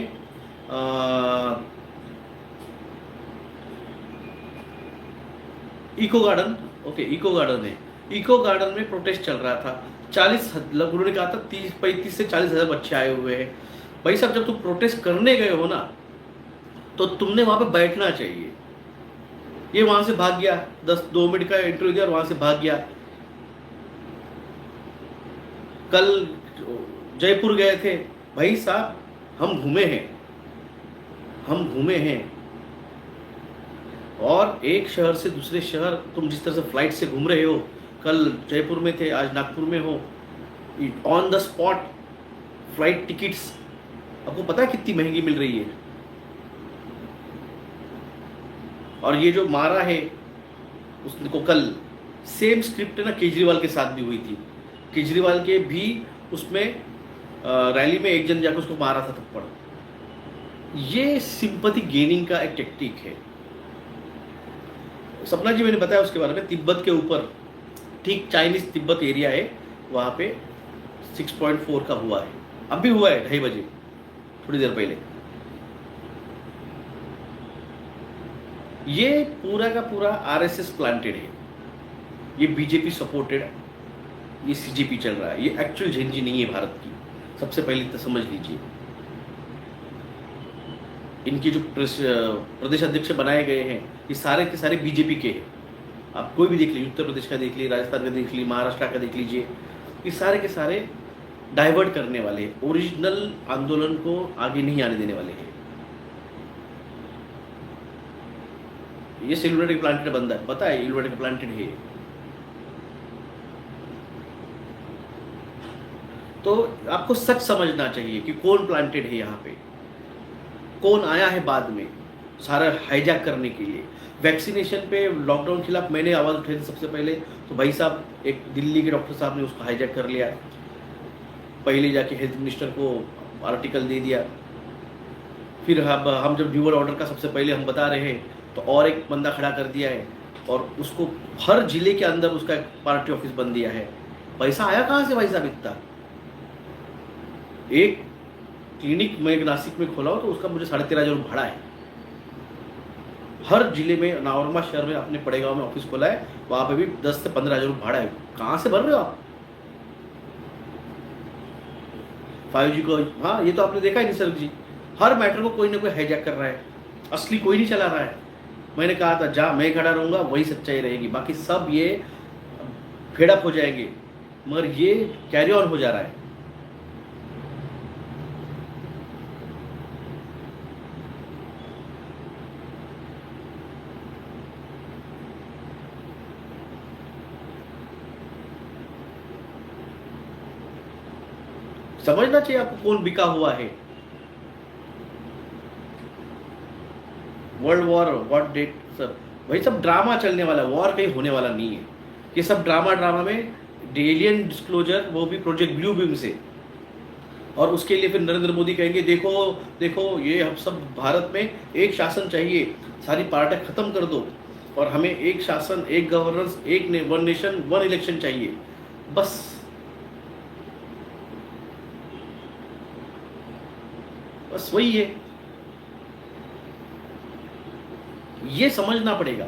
eco garden, okay eco garden है, इको गार्डन में प्रोटेस्ट चल रहा था। 40 उन्होंने कहा था 35 से 40,000 बच्चे आए हुए हैं। भाई साहब जब तुम प्रोटेस्ट करने गए हो ना तो तुमने वहां पे बैठना चाहिए। ये वहां से भाग गया, 2 मिनट का इंटरव्यू दिया और वहां से भाग गया। कल जयपुर गए थे, भाई साहब हम घूमे हैं, और एक शहर से दूसरे शहर तुम जिस तरह से फ्लाइट से घूम रहे हो, कल जयपुर में थे, आज नागपुर में हो, on the spot flight tickets आपको पता है कितनी महंगी मिल रही है। और ये जो मारा है उसको कल, सेम स्क्रिप्ट है ना केजरीवाल के साथ भी हुई थी। केजरीवाल के भी उसमें रैली में एक जन जाकर उसको मारा था थप्पड़। ये सिंपैथी गेनिंग का एक टेक्निक है। सपना जी मैंने बताया उसके बारे में, तिब्बत के ऊपर ठीक चाइनीज तिब्बत एरिया है, वहां पे 6.4 का हुआ है, अब भी हुआ है 2:30 बजे थोड़ी देर पहले। ये पूरा का पूरा आरएसएस प्लांटेड है, ये बीजेपी सपोर्टेड, ये सीजेपी चल रहा है, ये एक्चुअल झंझी नहीं है भारत की। सबसे पहले तो समझ लीजिए, इनके जो प्रदेश अध्यक्ष बनाए गए हैं ये सारे के सारे बीजेपी के हैं। आप कोई भी देख लीजिए, उत्तर प्रदेश का देख लीजिए, राजस्थान का देख लीजिए, महाराष्ट्र का देख लीजिए, ये सारे के सारे डाइवर्ट करने वाले हैं, ओरिजिनल आंदोलन को आगे नहीं आने देने वाले हैं। ये सिल्वर का प्लांटेड बंदा है, पता है सिल्वर का प्लांटेड है। तो आपको सच समझना चाहिए कि कौन प्लांटेड है यहाँ पे, कौन आया है बाद में सारा हाईजैक करने के लिए। वैक्सीनेशन पे लॉकडाउन के खिलाफ मैंने आवाज़ उठाई थी सबसे पहले, तो भाई साहब एक दिल्ली के डॉक्टर साहब ने उसको हाईजैक कर लिया, पहले जाके हेल्थ मिनिस्टर को आर्टिकल दे दिया। फिर हम जब ड्यूअल ऑर्डर का सबसे पहले हम बता रहे हैं तो और एक बंदा खड़ा कर दिया है और उसको हर जिले के अंदर उसका एक पार्टी ऑफिस बन दिया है। पैसा आया कहाँ से भाई साहब इतना? एक क्लिनिक मैं नासिक में खोला हूँ तो उसका मुझे 13,500 भाड़ा है। हर जिले में, नावरमा शहर में अपने पड़े गाँव में ऑफिस खोला है, वहाँ पे भी 10 से 15,000 भाड़ा है। कहाँ से भर रहे हो आप? 5G को, हाँ ये तो आपने देखा है निसर्ग जी, हर मैटर को कोई ना कोई हाईजैक कर रहा है, असली कोई नहीं चला रहा है। मैंने कहा था जहाँ मैं खड़ा रहूँगा वही सच्चाई रहेगी, बाकी सब ये फेडअप हो जाएंगे, मगर ये कैरी ऑन हो जा रहा है। समझना चाहिए आपको कौन बिका हुआ है। वर्ल्ड वॉर व्हाट डेट सब भाई सब ड्रामा चलने वाला, वॉर कहीं होने वाला नहीं है। ये सब ड्रामा में एलियन डिस्क्लोजर, वो भी प्रोजेक्ट ब्लू बीम से, और उसके लिए फिर नरेंद्र मोदी कहेंगे देखो देखो ये हम सब भारत में एक शासन चाहिए, सारी पार्टियां खत्म कर दो और हमें एक शासन, एक गवर्नेंस, एक वन नेशन वन इलेक्शन चाहिए। बस बस वही है, ये समझना पड़ेगा।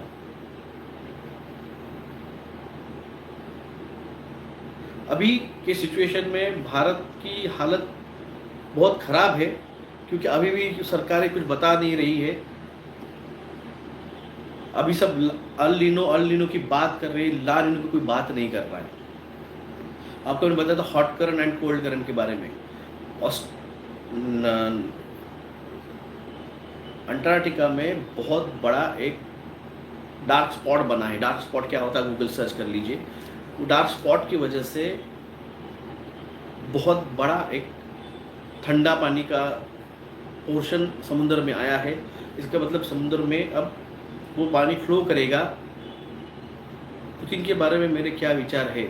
अभी के सिचुएशन में भारत की हालत बहुत खराब है, क्योंकि अभी भी सरकारें कुछ बता नहीं रही है। अभी सब अल नीनो की बात कर रही है, ला नीनो की कोई बात नहीं कर रहा है। आपको मैंने बताया था hot current and cold current के बारे में। अंटार्कटिका में बहुत बड़ा एक डार्क स्पॉट बना है। डार्क स्पॉट क्या होता है गूगल सर्च कर लीजिए। वो डार्क स्पॉट की वजह से बहुत बड़ा एक ठंडा पानी का पोर्शन समुद्र में आया है। इसका मतलब समुद्र में अब वो पानी फ्लो करेगा। पुतिन के बारे में मेरे क्या विचार है,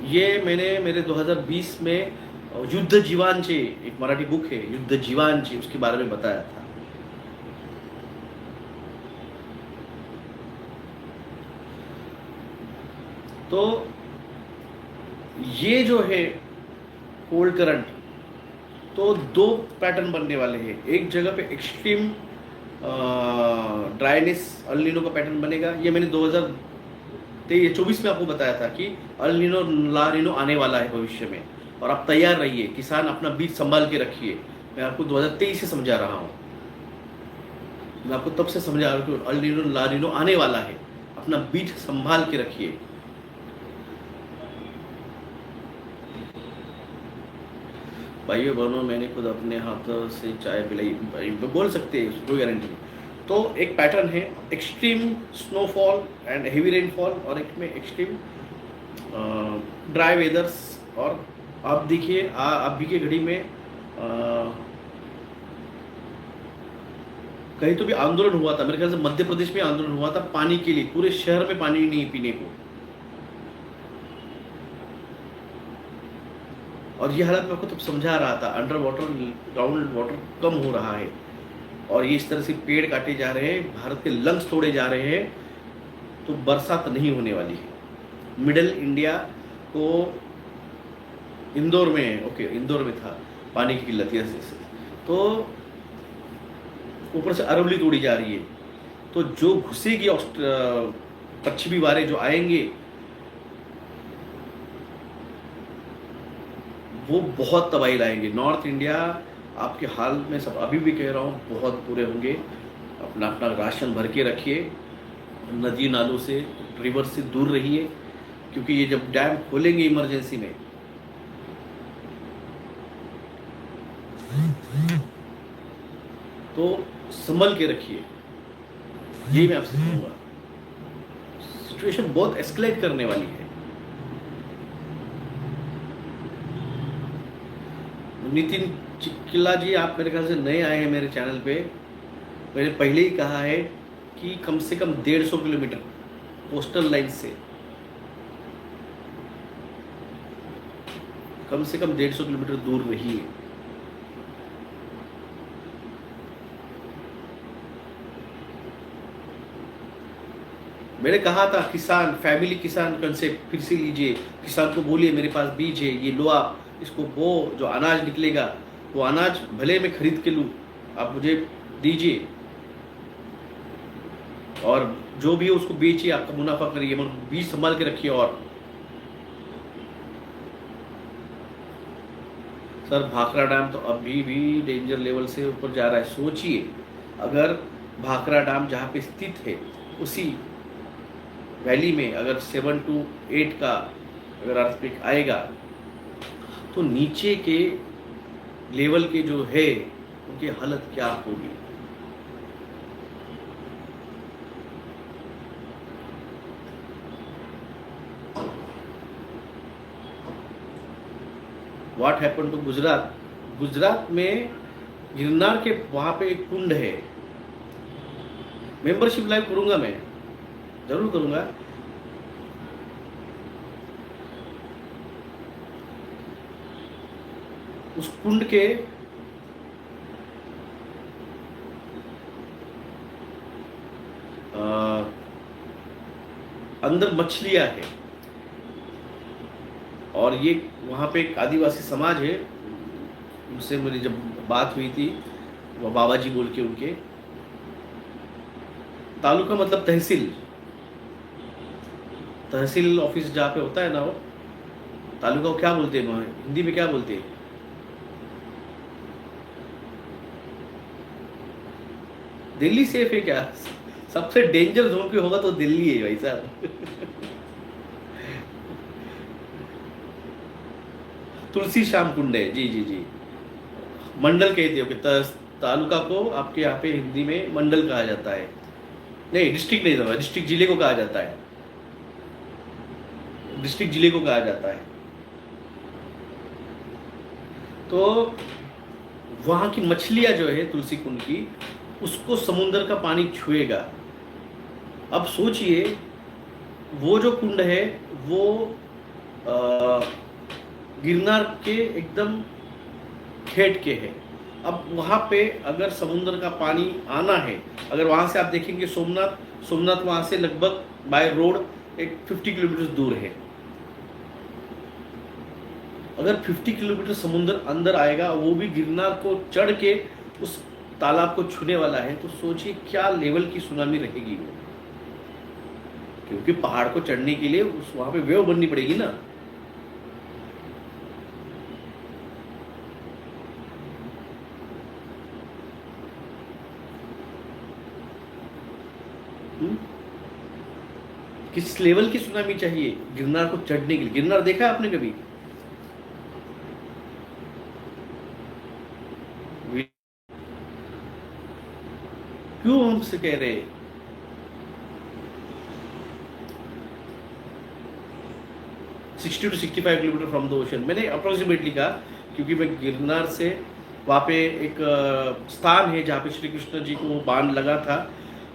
ये मैंने मेरे 2020 में युद्ध जीवांचे, एक मराठी बुक है युद्ध जीवांचे, उसके बारे में बताया था। तो ये जो है कोल्ड करंट, तो दो पैटर्न बनने वाले हैं। एक जगह पे एक्सट्रीम ड्राइनेस अल नीनो का पैटर्न बनेगा। ये मैंने 2024 में आपको बताया था कि अल नीनो ला नीनो आने वाला है भविष्य में, और आप तैयार रहिए, किसान अपना बीज संभाल के रखिए। मैं आपको 2023 से समझा रहा हूँ, मैं आपको तब से समझा रहा हूँ कि अल नीनो ला नीनो आने वाला है, अपना बीज संभाल के रखिए। भाइयों बहनों, मैंने खुद अपने हाथों से चाय पिलाई, बोल सकते हैं कोई गारंटी नहीं। तो एक पैटर्न है extreme snowfall and heavy rainfall, और एक में एक्सट्रीम ड्राई वेदर्स। और आप देखिए अभी की घड़ी में कहीं तो भी आंदोलन हुआ था, मेरे ख्याल से मध्य प्रदेश में आंदोलन हुआ था पानी के लिए, पूरे शहर में पानी नहीं पीने को। और ये हालत मैं आपको तब समझा रहा था, अंडर वाटर ग्राउंड वाटर कम हो रहा है, और ये इस तरह से पेड़ काटे जा रहे हैं, भारत के लंग्स तोड़े जा रहे हैं, तो बरसात नहीं होने वाली है। मिडल इंडिया को इंदौर में, ओके इंदौर में था पानी की किल्लत, तो ऊपर से अरवली तोड़ी जा रही है, तो जो घुसेगी पश्चिमी वारे जो आएंगे वो बहुत तबाही लाएंगे। नॉर्थ इंडिया आपके हाल में सब अभी भी कह रहा हूँ बहुत बुरे होंगे। अपना अपना राशन भर के रखिए, नदी नालों से रिवर से दूर रहिए, क्योंकि ये जब डैम खोलेंगे इमरजेंसी में तो संभल के रखिए, ये मैं आपसे कहूँगा। सिचुएशन बहुत एस्केलेट करने वाली है। नितिन चिक्किला जी, आप मेरे ख्याल से नए आए हैं मेरे चैनल पे। मैंने पहले ही कहा है कि कम से कम 150 किलोमीटर कोस्टल लाइन से, कम से कम 150 किलोमीटर दूर रहिए। मैंने कहा था किसान, फैमिली किसान कंसेप्ट फिर से लीजिए, किसान को बोलिए मेरे पास बीज है, ये लो आप इसको बो, जो अनाज निकलेगा वो अनाज भले मैं खरीद के लूँ, आप मुझे दीजिए, और जो भी है उसको बेचिए, आपका मुनाफा करिए, मगर बीज संभाल के रखिए। और सर भाखड़ा डैम तो अभी भी डेंजर लेवल से ऊपर जा रहा है। सोचिए अगर भाखड़ा डैम जहाँ पे स्थित है उसी वैली में अगर 7 to 8 का अगर अर्थक्वेक आएगा तो नीचे के लेवल के जो है उनकी हालत क्या होगी। What happen to Gujarat? Gujarat में गिरनार के वहां पे एक कुंड है, मेंबरशिप लाइव करूंगा, मैं जरूर करूंगा। उस कुंड के अंदर मछलियां है, और ये वहाँ पे एक आदिवासी समाज है, उनसे मेरी जब बात हुई थी, वो बाबा जी बोल के, उनके तालुका मतलब तहसील, तहसील ऑफिस जहाँ पे होता है ना, वो तालुका को क्या बोलते हैं हिंदी में, क्या बोलते हैं? दिल्ली सेफ है क्या? सबसे डेंजर जोन पे होगा तो दिल्ली है भाई साहब। तुलसी श्याम कुंड है, जी जी जी, मंडल कहते हो कि तालुका को आपके यहाँ पे हिंदी में मंडल कहा जाता है, नहीं डिस्ट्रिक्ट नहीं, डिस्ट्रिक्ट जिले को कहा जाता है, डिस्ट्रिक्ट जिले को कहा जाता है। तो वहां की मछलियां जो है तुलसी कुंड की, उसको समुद्र का पानी छुएगा। अब सोचिए वो जो कुंड है वो गिरनार के एकदम खेत के है। अब वहाँ पे अगर समुद्र का पानी आना है, अगर वहाँ से आप देखेंगे सोमनाथ वहाँ से लगभग बाय रोड एक 50 किलोमीटर दूर है। अगर 50 किलोमीटर समुद्र अंदर आएगा, वो भी गिरनार को चढ़ के उस तालाब को छूने वाला है, तो सोचिए क्या लेवल की सुनामी रहेगी वो, क्योंकि पहाड़ को चढ़ने के लिए उस वहाँ पे वेव बननी पड़ेगी ना। किस लेवल की सुनामी चाहिए गिरनार को चढ़ने के लिए? गिरनार देखा है आपने कभी? क्यों हमसे कह रहे? 60 to 65 kilometre from the ocean, मैंने अप्रोक्सीमेटली कहा, क्योंकि मैं गिरनार से वहाँ पे एक स्थान है जहाँ पे श्री कृष्ण जी को बाण लगा था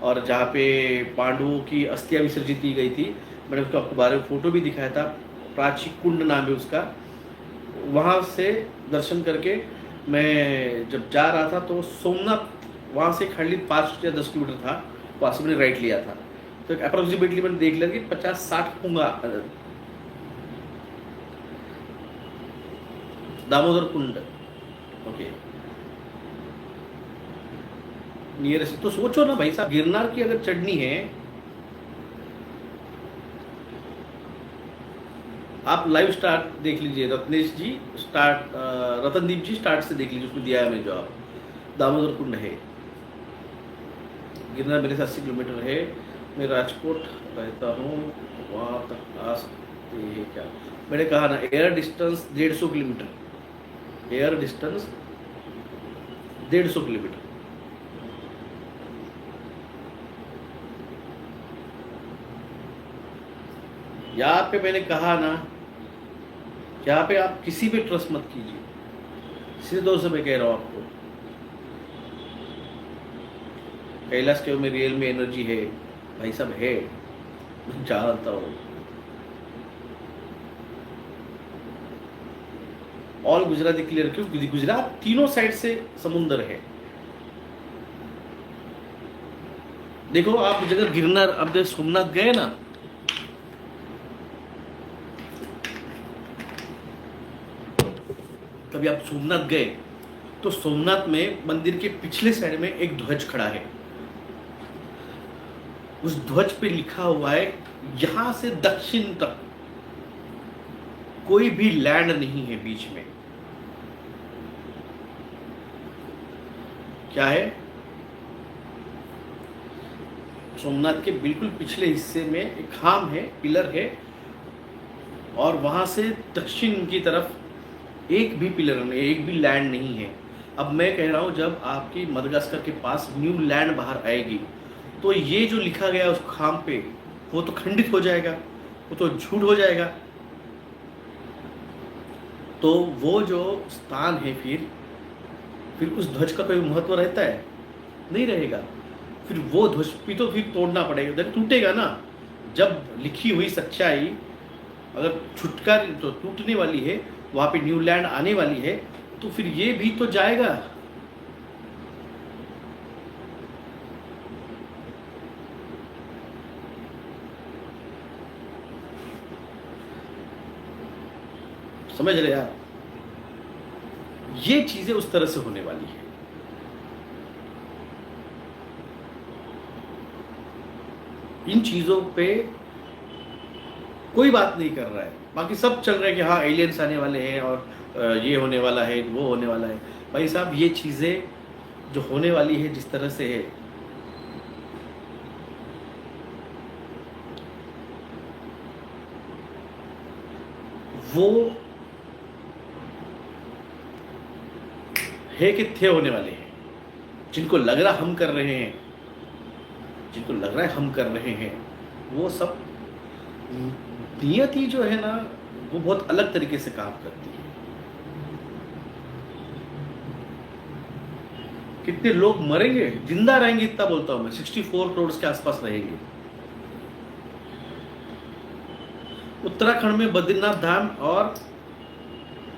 और जहाँ पे पांडवों की अस्थियां विसर्जित की गई थी। मैंने उसको आपको बारे में फोटो भी दिखाया था, प्राची कुंड नाम है उसका। वहाँ से दर्शन करके मैं जब जा रहा था तो सोमनाथ वहाँ से खाली 5 या 10 किलोमीटर था, वहाँ से मैंने राइट लिया था। तो अप्रोक्सीमेटली मैंने देख लिया कि 50-60 होगा। दामोदर कुंड, ओके, नियरेस्ट। तो सोचो ना भाई साहब, गिरनार की अगर चढ़नी है, आप लाइव स्टार्ट देख लीजिए, रत्नेश जी स्टार्ट, रतनदीप जी स्टार्ट से देख लीजिए, उसमें दिया है मैंने जवाब। दामोदर कुंड है, गिरनार मेरे से 80 किलोमीटर है। मैं राजकोट रहता हूँ, वहाँ तक आ सकते हैं क्या? मैंने कहा ना, air distance 150 kilometre, air distance 150 kilometre. यहाँ पे मैंने कहा ना, यहाँ पे आप किसी पे ट्रस्ट मत कीजिए, सीधे तौर से मैं कह रहा हूँ आपको। कैलाश केव में रियल में एनर्जी है भाई साहब, है, मैं जानता हूँ। ऑल गुजराती क्लियर, क्यों? गुजरात तीनों साइड से समुद्र है। देखो आप जगह गिरनार, अब जब सोमनाथ गए ना, कभी आप सोमनाथ गए तो सोमनाथ में मंदिर के पिछले साइड में एक ध्वज खड़ा है। उस ध्वज पे लिखा हुआ है, यहां से दक्षिण तक कोई भी लैंड नहीं है बीच में। क्या है? सोमनाथ के बिल्कुल पिछले हिस्से में एक खाम है, पिलर है, और वहां से दक्षिण की तरफ एक भी पिलर नहीं, एक भी लैंड नहीं है। अब मैं कह रहा हूं, जब आपकी मदगास्कर के पास न्यू लैंड बाहर आएगी तो ये जो लिखा गया उस खाम पे, वो तो खंडित हो जाएगा, वो तो झूठ हो जाएगा। तो वो जो स्थान है, फिर उस ध्वज का कोई महत्व रहता है? नहीं रहेगा। फिर वो ध्वज भी तो फिर तोड़ना पड़ेगा, जब टूटेगा ना। जब लिखी हुई सच्चाई अगर छुटकार तो टूटने वाली है, वहां पे न्यू लैंड आने वाली है, तो फिर ये भी तो जाएगा। समझ रहे आप? ये चीजें उस तरह से होने वाली है। इन चीजों पे कोई बात नहीं कर रहा है, बाकी सब चल रहा है कि हाँ एलियंस आने वाले हैं और ये होने वाला है, वो होने वाला है। भाई साहब, ये चीजें जो होने वाली है जिस तरह से है, वो है कि थे होने वाले हैं। जिनको लग रहा हम कर रहे हैं, जिनको लग रहा है हम कर रहे हैं, वो सब नियति जो है ना, वो बहुत अलग तरीके से काम करती है। कितने लोग मरेंगे, जिंदा रहेंगे इतना बोलता हूं मैं, 64 करोड़ के आसपास रहेंगे। उत्तराखंड में बद्रीनाथ धाम और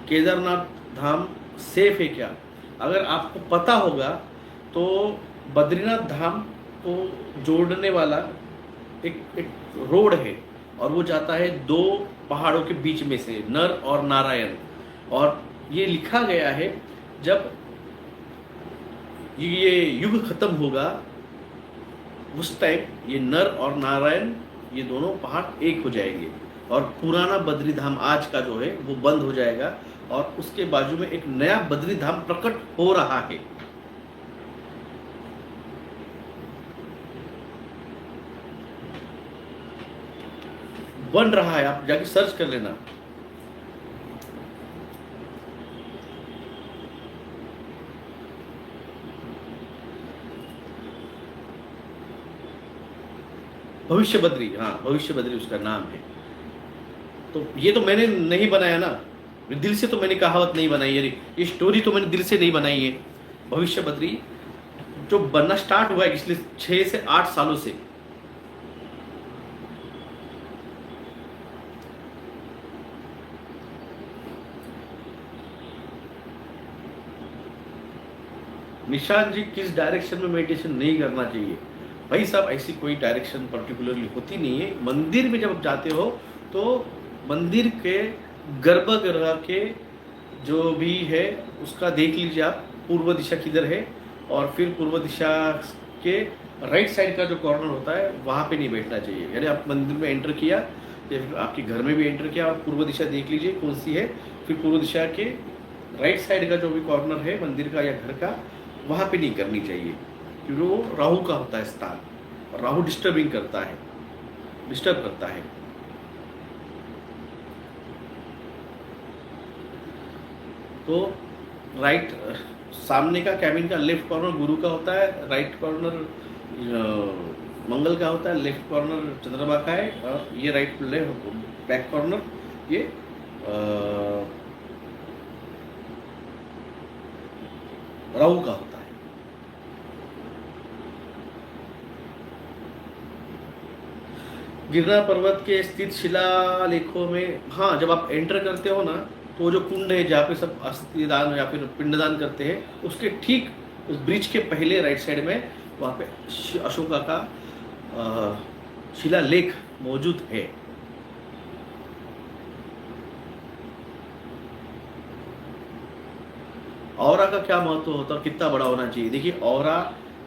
केदारनाथ धाम सेफ है क्या? अगर आपको पता होगा तो बद्रीनाथ धाम को जोड़ने वाला एक रोड है, और वो जाता है 2 पहाड़ों के बीच में से, नर और नारायण। और ये लिखा गया है, जब ये युग खत्म होगा उस टाइम ये नर और नारायण, ये दोनों पहाड़ एक हो जाएंगे, और पुराना बद्री धाम आज का जो है वो बंद हो जाएगा, और उसके बाजू में एक नया बद्री धाम प्रकट हो रहा है। बन रहा है, आप जाके सर्च कर लेना। भविष्य बद्री, हाँ भविष्य बद्री उसका नाम है। तो ये तो मैंने नहीं बनाया ना, दिल से तो मैंने कहावत नहीं बनाई है, ये स्टोरी तो मैंने दिल से नहीं बनाई है। भविष्य बद्री जो बनना स्टार्ट हुआ है पिछले 6 से 8 सालों से। निशान जी, किस डायरेक्शन में मेडिटेशन नहीं करना चाहिए? भाई साहब, ऐसी कोई डायरेक्शन पर्टिकुलरली होती नहीं है। मंदिर में जब आप जाते हो तो मंदिर के गर्भगृह के जो भी है उसका देख लीजिए आप, पूर्व दिशा किधर है, और फिर पूर्व दिशा के राइट साइड का जो कॉर्नर होता है वहाँ पे नहीं बैठना चाहिए। यानी आप मंदिर में एंटर किया या फिर आपके घर में भी एंटर किया, आप पूर्व दिशा देख लीजिए कौन सी है, फिर पूर्व दिशा के राइट साइड का जो भी कॉर्नर है मंदिर का या घर का, वहाँ पे नहीं करनी चाहिए, क्योंकि वो राहु का होता है स्थान, और राहु डिस्टर्बिंग करता है, डिस्टर्ब करता है। तो राइट सामने का कैबिन का लेफ्ट कॉर्नर गुरु का होता है, राइट कॉर्नर मंगल का होता है, लेफ्ट कॉर्नर चंद्रमा का है, और ये राइट लेफ्ट बैक कॉर्नर ये राहु का होता है। गिरनार पर्वत के स्थित शिलालेखों में, हाँ जब आप एंटर करते हो ना, तो जो कुंड है जहाँ पे सब अस्थि दान या फिर पिंडदान करते हैं, उसके ठीक उस ब्रिज के पहले राइट साइड में वहाँ पे अशोका का शिलालेख मौजूद है। ऑरा का क्या महत्व होता है, कितना बड़ा होना चाहिए? देखिए ऑरा,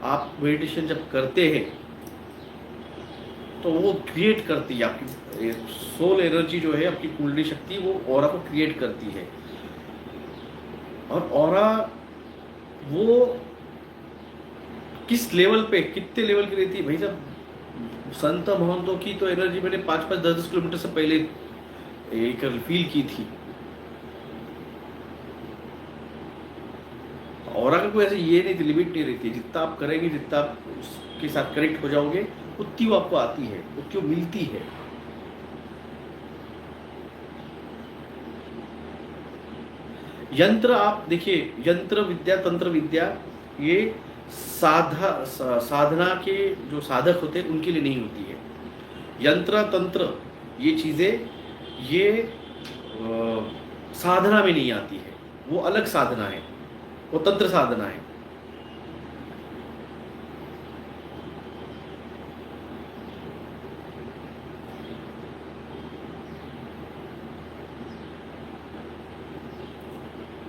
आप मेडिटेशन जब करते हैं तो वो क्रिएट करती है आपकी सोल एनर्जी जो है, आपकी कुंडली शक्ति, वो ऑरा को क्रिएट करती है। और ऑरा वो किस लेवल पे, कितने लेवल की रहती है भाई साहब? संत महंतों की तो एनर्जी मैंने 5-5, 10-10 किलोमीटर से पहले एक फील की थी। ऑरा का कोई ऐसे ये नहीं, लिमिट नहीं रहती, जितना आप करेंगे, जितना आप उसके साथ कनेक्ट हो जाओगे, उतनी वो आपको आती है, उतनी वो मिलती है। यंत्र आप देखिए, यंत्र विद्या, तंत्र विद्या, ये साधना के जो साधक होते हैं उनके लिए नहीं होती है। यंत्र तंत्र ये चीजें, ये साधना में नहीं आती है, वो अलग साधना है, वो तंत्र साधना है।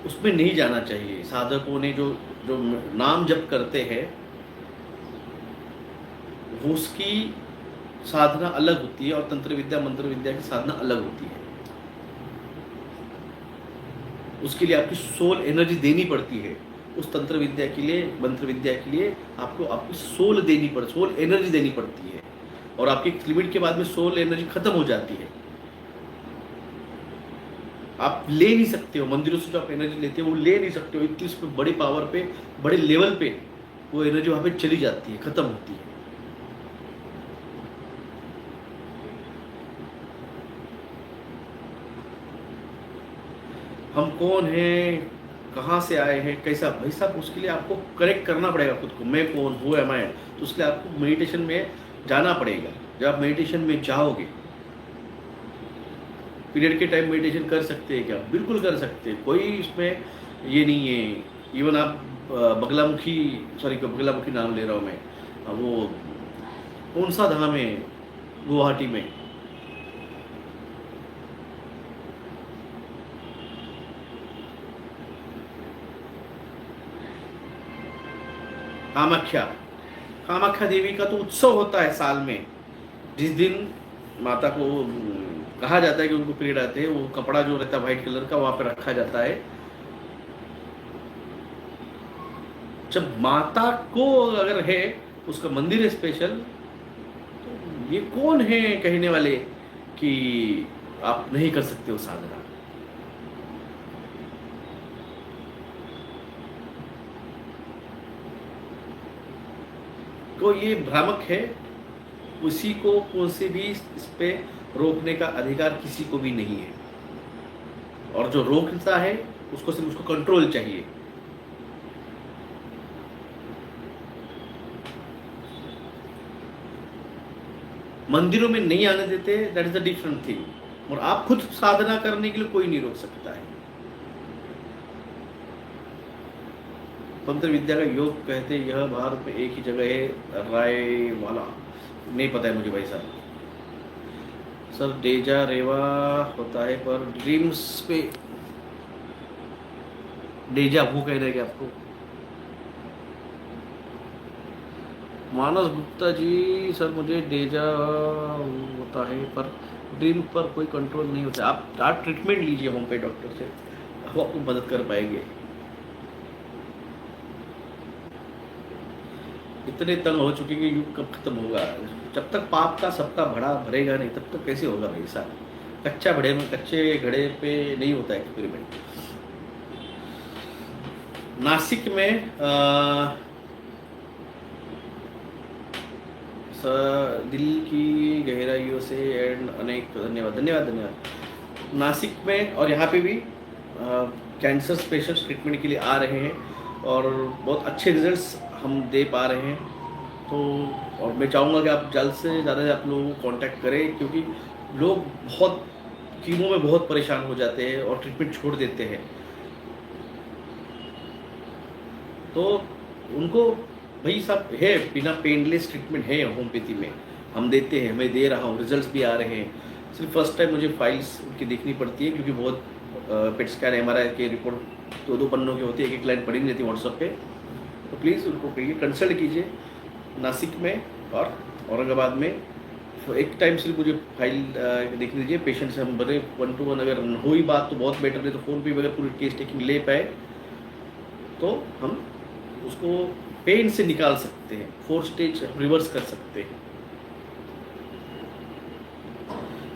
उसमें नहीं जाना चाहिए। साधकों ने जो जो नाम जप करते हैं वो उसकी साधना अलग होती है, और तंत्र विद्या मंत्र विद्या की साधना अलग होती है। उसके लिए आपकी सोल एनर्जी देनी पड़ती है। उस तंत्र विद्या के लिए, मंत्र विद्या के लिए आपको आपकी सोल देनी पड़ती, सोल एनर्जी देनी पड़ती है, और आपकी लिमिट के बाद में सोल एनर्जी खत्म हो जाती है। आप ले नहीं सकते हो मंदिरों से जो आप एनर्जी लेते हो, वो ले नहीं सकते हो। इतनी उसमें बड़े पावर पे, बड़े लेवल पे वो एनर्जी वहां पे चली जाती है, खत्म होती है। हम कौन हैं, कहाँ से आए हैं, कैसा? भाई साहब उसके लिए आपको करेक्ट करना पड़ेगा खुद को, मैं कौन हूँ, एम आई। तो उसके लिए आपको मेडिटेशन में जाना पड़ेगा। जब आप मेडिटेशन में जाओगे, पीरियड के टाइम मेडिटेशन कर सकते हैं क्या? बिल्कुल कर सकते हैं, कोई इसमें ये नहीं है। इवन आप बगलामुखी, सॉरी बगलामुखी नाम ले रहा हूँ मैं, वो कौन सा धाम है गुवाहाटी में, कामाख्या, कामाख्या देवी का तो उत्सव होता है साल में। जिस दिन माता को कहा जाता है कि उनको पीरियड आते हैं, वो कपड़ा जो रहता है व्हाइट कलर का वहां पे रखा जाता है। जब माता को अगर है, उसका मंदिर है स्पेशल, तो ये कौन है कहने वाले कि आप नहीं कर सकते हो साधना? तो ये भ्रामक है, उसी को कोई भी इस पे रोकने का अधिकार किसी को भी नहीं है, और जो रोकता है उसको सिर्फ उसको कंट्रोल चाहिए। मंदिरों में नहीं आने देते, that is a different thing, और आप खुद साधना करने के लिए कोई नहीं रोक सकता है। तंत्र विद्या का योग कहते यह भारत में एक ही जगह है, राय वाला, नहीं पता है मुझे भाई साहब। सर डेजा रेवा होता है पर ड्रीम्स पे डेजा वो कह रहे हैं आपको। मानस गुप्ता जी, सर मुझे डेजा होता है पर ड्रीम पर कोई कंट्रोल नहीं होता। आप ट्रीटमेंट लीजिए होम पे डॉक्टर से, वो आपको मदद कर पाएंगे। इतने तंग हो चुके कि युग कब खत्म होगा। जब तक पाप का सबका भड़ा भरेगा नहीं तब तक कैसे होगा भाई साहब। कच्चा घड़े में, कच्चे घड़े पे नहीं होता एक्सपेरिमेंट। नासिक में दिल की गहराइयों से एंड अनेक धन्यवाद धन्यवाद धन्यवाद। नासिक में और यहाँ पे भी कैंसर पेशेंट्स ट्रीटमेंट के लिए आ रहे हैं और बहुत अच्छे रिजल्ट्स हम दे पा रहे हैं। तो और मैं चाहूँगा कि आप जल्द से ज़्यादा आप लोगों को कांटेक्ट करें, क्योंकि लोग बहुत कीमो में बहुत परेशान हो जाते हैं और ट्रीटमेंट छोड़ देते हैं। तो उनको भाई साहब है, बिना पेनलेस ट्रीटमेंट है होम्योपैथी में, हम देते हैं, मैं दे रहा हूँ, रिजल्ट्स भी आ रहे हैं। सिर्फ फर्स्ट टाइम मुझे फाइल्स उनकी देखनी पड़ती है, क्योंकि बहुत पेट स्कैन MRI के रिपोर्ट 2-2 पन्नों के होती है, एक लाइन पड़ी नहीं रहती व्हाट्सएप पे। तो प्लीज़ उनको कहिए, कंसल्ट कीजिए नासिक में और औरंगाबाद में। तो एक टाइम सिर्फ मुझे फाइल देख लीजिए, पेशेंट से हम बड़े 1 to 1 अगर हो ही बात तो बहुत बेटर है, तो फ़ोन पे अगर पूरी केस टेकिंग ले पाए तो हम उसको पेन से निकाल सकते हैं, 4 स्टेज रिवर्स कर सकते हैं।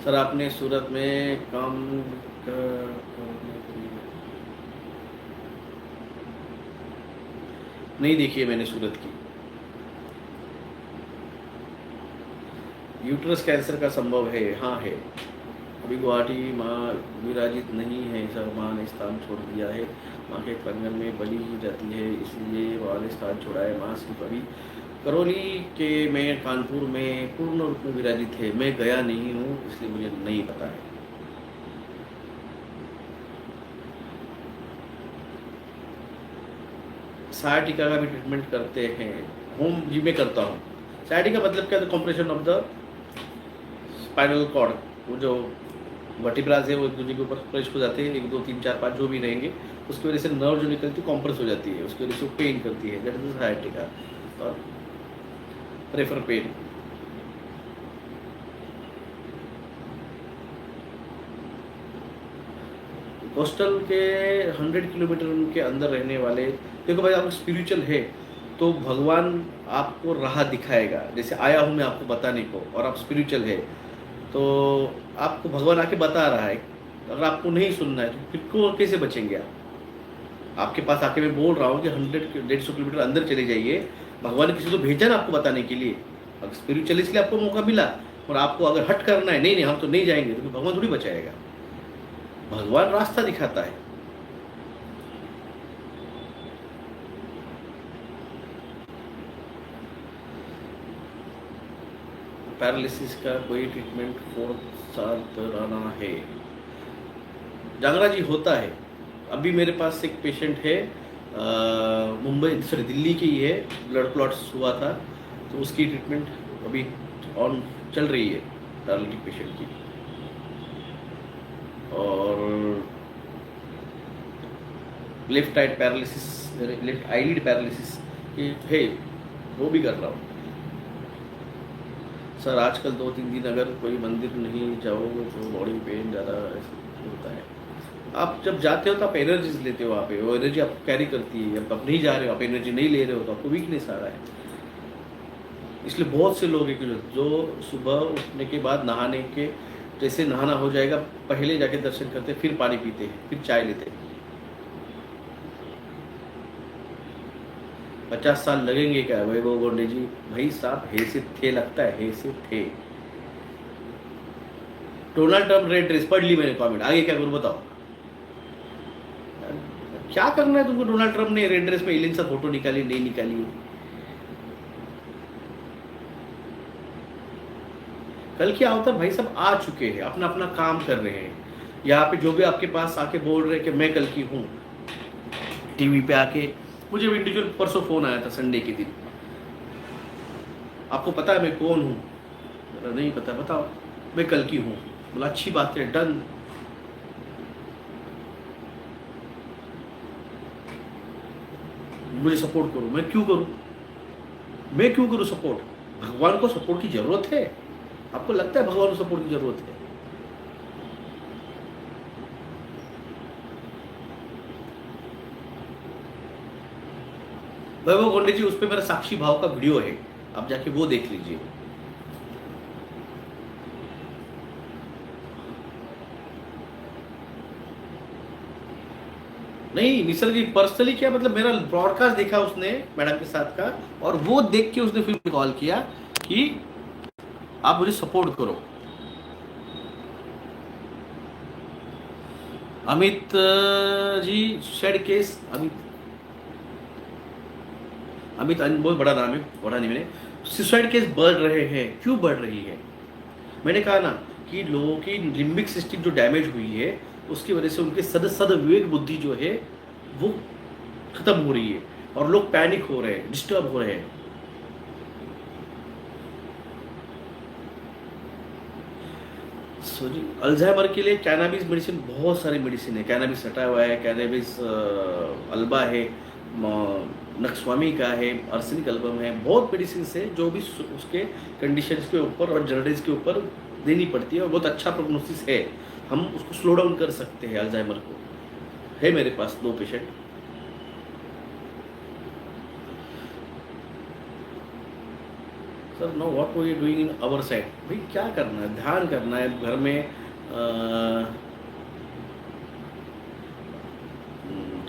सर आपने सूरत में काम नहीं देखी है मैंने सूरत की। यूट्रस कैंसर का संभव है? हाँ है। अभी गुवाहाटी माँ विराजित नहीं है सर, माँ ने स्थान छोड़ दिया है, माँ के कंगन में बलि जाती है, इसलिए वहाँ ने स्थान छोड़ा है। माँ सिर्फ अभी करौली के में कानपुर में पूर्ण रूप में विराजित है। मैं गया नहीं हूँ इसलिए मुझे नहीं पता है। सायाटिका का भी ट्रीटमेंट करते हैं, होम जी में करता हूँ। सायाटिका मतलब क्या? Compression of the spinal cord, वो जो वर्टिब्रास है वो एक दूसरे के ऊपर प्रेस हो जाते हैं, 1 2 3 4 5 जो भी रहेंगे, उसकी वजह से नर्व जो निकलती है कॉम्प्रेस हो जाती है, उसकी वजह से वो पेन करती है, दैट इज सायाटिका और प्रेफर पेन। कोस्टल के 100 किलोमीटर के अंदर रहने वाले, देखो भाई आप स्पिरिचुअल है तो भगवान आपको राह दिखाएगा। जैसे आया हूँ मैं आपको बताने को, और आप स्पिरिचुअल है तो आपको भगवान आके बता रहा है। अगर आपको नहीं सुनना है तो फिर को कैसे बचेंगे आप? आपके पास आके मैं बोल रहा हूँ कि 100-150 किलोमीटर अंदर चले जाइए, भगवान ने किसी को भेजा ना आपको बताने के लिए। अगर स्पिरिचुअल इसलिए आपको मौका मिला, और आपको अगर हट करना है, नहीं नहीं हम तो नहीं जाएंगे, तो भगवान थोड़ी बचाएगा। भगवान रास्ता दिखाता है। पैरालिसिस का कोई ट्रीटमेंट 4 साल कराना है? जागरा जी होता है। अभी मेरे पास एक पेशेंट है, मुंबई सॉरी दिल्ली की ही है, ब्लड क्लॉट्स हुआ था, तो उसकी ट्रीटमेंट अभी ऑन चल रही है पैरालिटिक पेशेंट की। और लेफ्ट आइड पैरालिसिस, लेफ्ट आईलिड पैरालिसिस की है, वो भी कर रहा हूँ। सर आजकल 2-3 दिन अगर कोई मंदिर नहीं जाओ तो बॉडी पेन ज़्यादा होता है। आप जब जाते हो तो आप एनर्जीज लेते हो, वहाँ पे वो एनर्जी आपको कैरी करती है। जब आप नहीं जा रहे हो, आप एनर्जी नहीं ले रहे हो, तो आपको वीकनेस आ रहा है। इसलिए बहुत से लोग हैं जो सुबह उठने के बाद नहाने के, जैसे नहाना हो जाएगा पहले जाके दर्शन करते हैं, फिर पानी पीते हैं, फिर चाय लेते हैं। 50 साल लगेंगे क्या वैभव गोंडे जी? भाई साहब हे से थे, लगता है हे से थे। डोनाल्ड ट्रम्प रेड ड्रेस पढ़ ली मैंने कमेंट, आगे क्या करूं बताओ? क्या करना है तुमको? डोनाल्ड ट्रम्प ने रेड ड्रेस में एलियन से फोटो निकाली नहीं निकाली? कल क्या होता है भाई, सब आ चुके हैं, अपना अपना काम कर रहे हैं। यहाँ पे जो भी आपके पास आके बोल रहे हैं कि मैं कल की हूँ, टीवी पे आके मुझे इंडिविजुअल परसों फोन आया था संडे के दिन, आपको पता है मैं कौन हूँ? नहीं पता, बताओ। मैं कल की हूँ। बोला अच्छी बात है, डन। मुझे सपोर्ट करो। मैं क्यों करूँ? मैं क्यों करूँ सपोर्ट? भगवान को सपोर्ट की जरूरत है? आपको लगता है भगवान को सपोर्ट की जरूरत है? वैभव गोंडे जी, उस पर मेरा साक्षी भाव का वीडियो है, आप जाके वो देख लीजिए। नहीं निसर्ग जी, पर्सनली क्या मतलब, मेरा ब्रॉडकास्ट देखा उसने मैडम के साथ का, और वो देख के उसने फिर कॉल किया कि आप मुझे सपोर्ट करो। अमित जी, सुसाइड केस, अमित बहुत बड़ा नाम है, पढ़ा नहीं मैंने। सुसाइड केस बढ़ रहे हैं, क्यों बढ़ रही है? मैंने कहा ना कि लोगों की लिम्बिक सिस्टम जो डैमेज हुई है, उसकी वजह से उनके सद विवेक बुद्धि जो है वो खत्म हो रही है, और लोग पैनिक हो रहे हैं, डिस्टर्ब हो रहे हैं। सो जी, अल्जाइमर के लिए कैनाबिस मेडिसिन, बहुत सारी मेडिसिन है। कैनाबिस हटा हुआ है, कैनाबिस अल्बा है, नक्सवामी का है, आर्सेनिक एल्बम है, बहुत मेडिसिन है जो भी उसके कंडीशंस के ऊपर और जर्नल्स के ऊपर देनी पड़ती है, और बहुत अच्छा प्रोग्नोसिस है। हम उसको स्लो डाउन कर सकते हैं। अल्जाइमर को है मेरे पास 2 patient. Sir no, what were you doing in our side? भाई क्या करना है, ध्यान करना है घर में,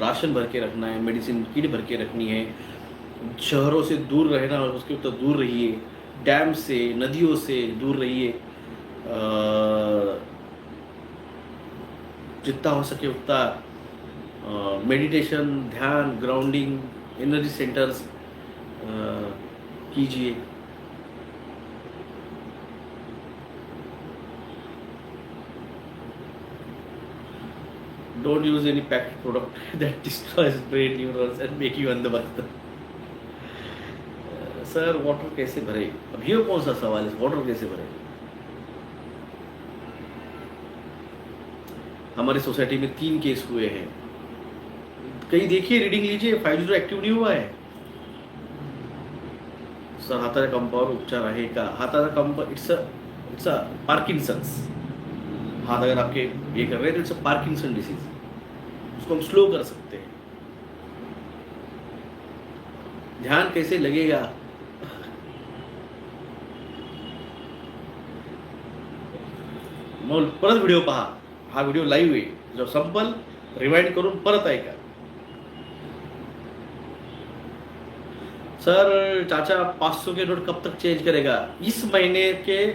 राशन भर के रखना है, मेडिसिन किट भर के रखनी है, शहरों से दूर रहना, उसके ऊपर दूर रहिए, डैम से, नदियों से दूर रहिए, जितना हो सके उतना मेडिटेशन, ध्यान, ग्राउंडिंग, एनर्जी सेंटर्स कीजिए। Don't use any packaged product that destroys brain neurons and make you अंधभक्त। सर वाटर कैसे भरे? अब ये कौन सा सवाल है, वाटर कैसे भरे? हमारी सोसाइटी में 3 केस हुए हैं। कहीं देखिए, रीडिंग लीजिए, 5G एक्टिव नहीं हुआ है। सर हाताचा कंपावर उपचार आहे का? हाताचा कंप इट्स अ पार्किंसंस। हाथ अगर आपके ये कर रहे हैं तो इट्स अ पार्किंसन डिसीज, उसको हम स्लो कर सकते हैं। ध्यान कैसे लगेगा? मग परत व्हिडिओ पहा, हा व्हिडिओ लाईव्ह आहे, जो संपल रिवाइंड करून परत ऐका। सर चाचा 500 के नोट कब तक चेंज करेगा? इस महीने के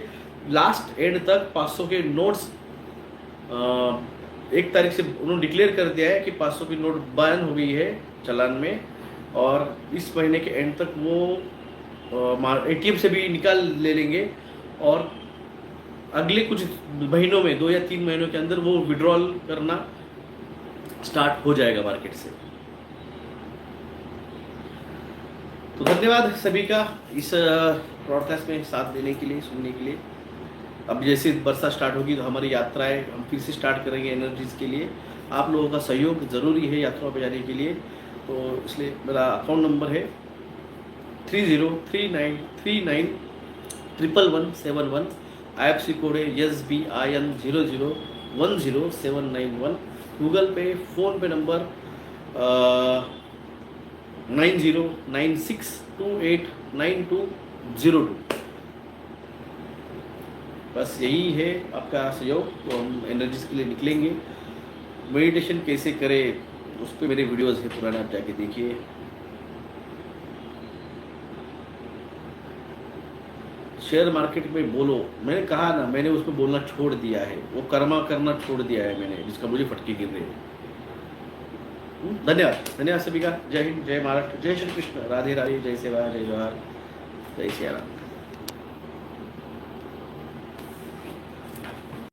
लास्ट एंड तक 500 के नोट्स 1 तारीख से उन्होंने डिक्लेयर कर दिया है कि 500 की नोट बैन हो गई है चालान में, और इस महीने के एंड तक वो एटीएम से भी निकाल ले लेंगे, और अगले कुछ महीनों में 2 या 3 महीनों के अंदर वो विड्रॉल करना स्टार्ट हो जाएगा मार्केट से। तो धन्यवाद सभी का इस ब्रॉडकास्ट में साथ देने के लिए, सुनने के लिए। अब जैसे बरसात स्टार्ट होगी तो हमारी यात्राएं हम फिर से स्टार्ट करेंगे एनर्जीज के लिए। आप लोगों का सहयोग ज़रूरी है यात्रा पर जाने के लिए, तो इसलिए मेरा अकाउंट नंबर है 303939111171। IFSC कोड है SBIN0010791। गूगल पे, फ़ोन पे नंबर 9096289202। बस यही है आपका सहयोग, तो हम एनर्जीज के लिए निकलेंगे। मेडिटेशन कैसे करें उस पर मेरे वीडियोज़ है पुराना, आप जाके देखिए। शेयर मार्केट में बोलो, मैंने कहा ना, मैंने उसमें बोलना छोड़ दिया है, वो कर्मा करना छोड़ दिया है मैंने, जिसका मुझे फटके गिर रहे हैं। धन्यवाद, धन्यवाद सभी का। जय हिंद, जय महाराष्ट्र, जय श्री कृष्ण, राधे राधे, जय सेवा, जय जवाहर, जय सिया राम।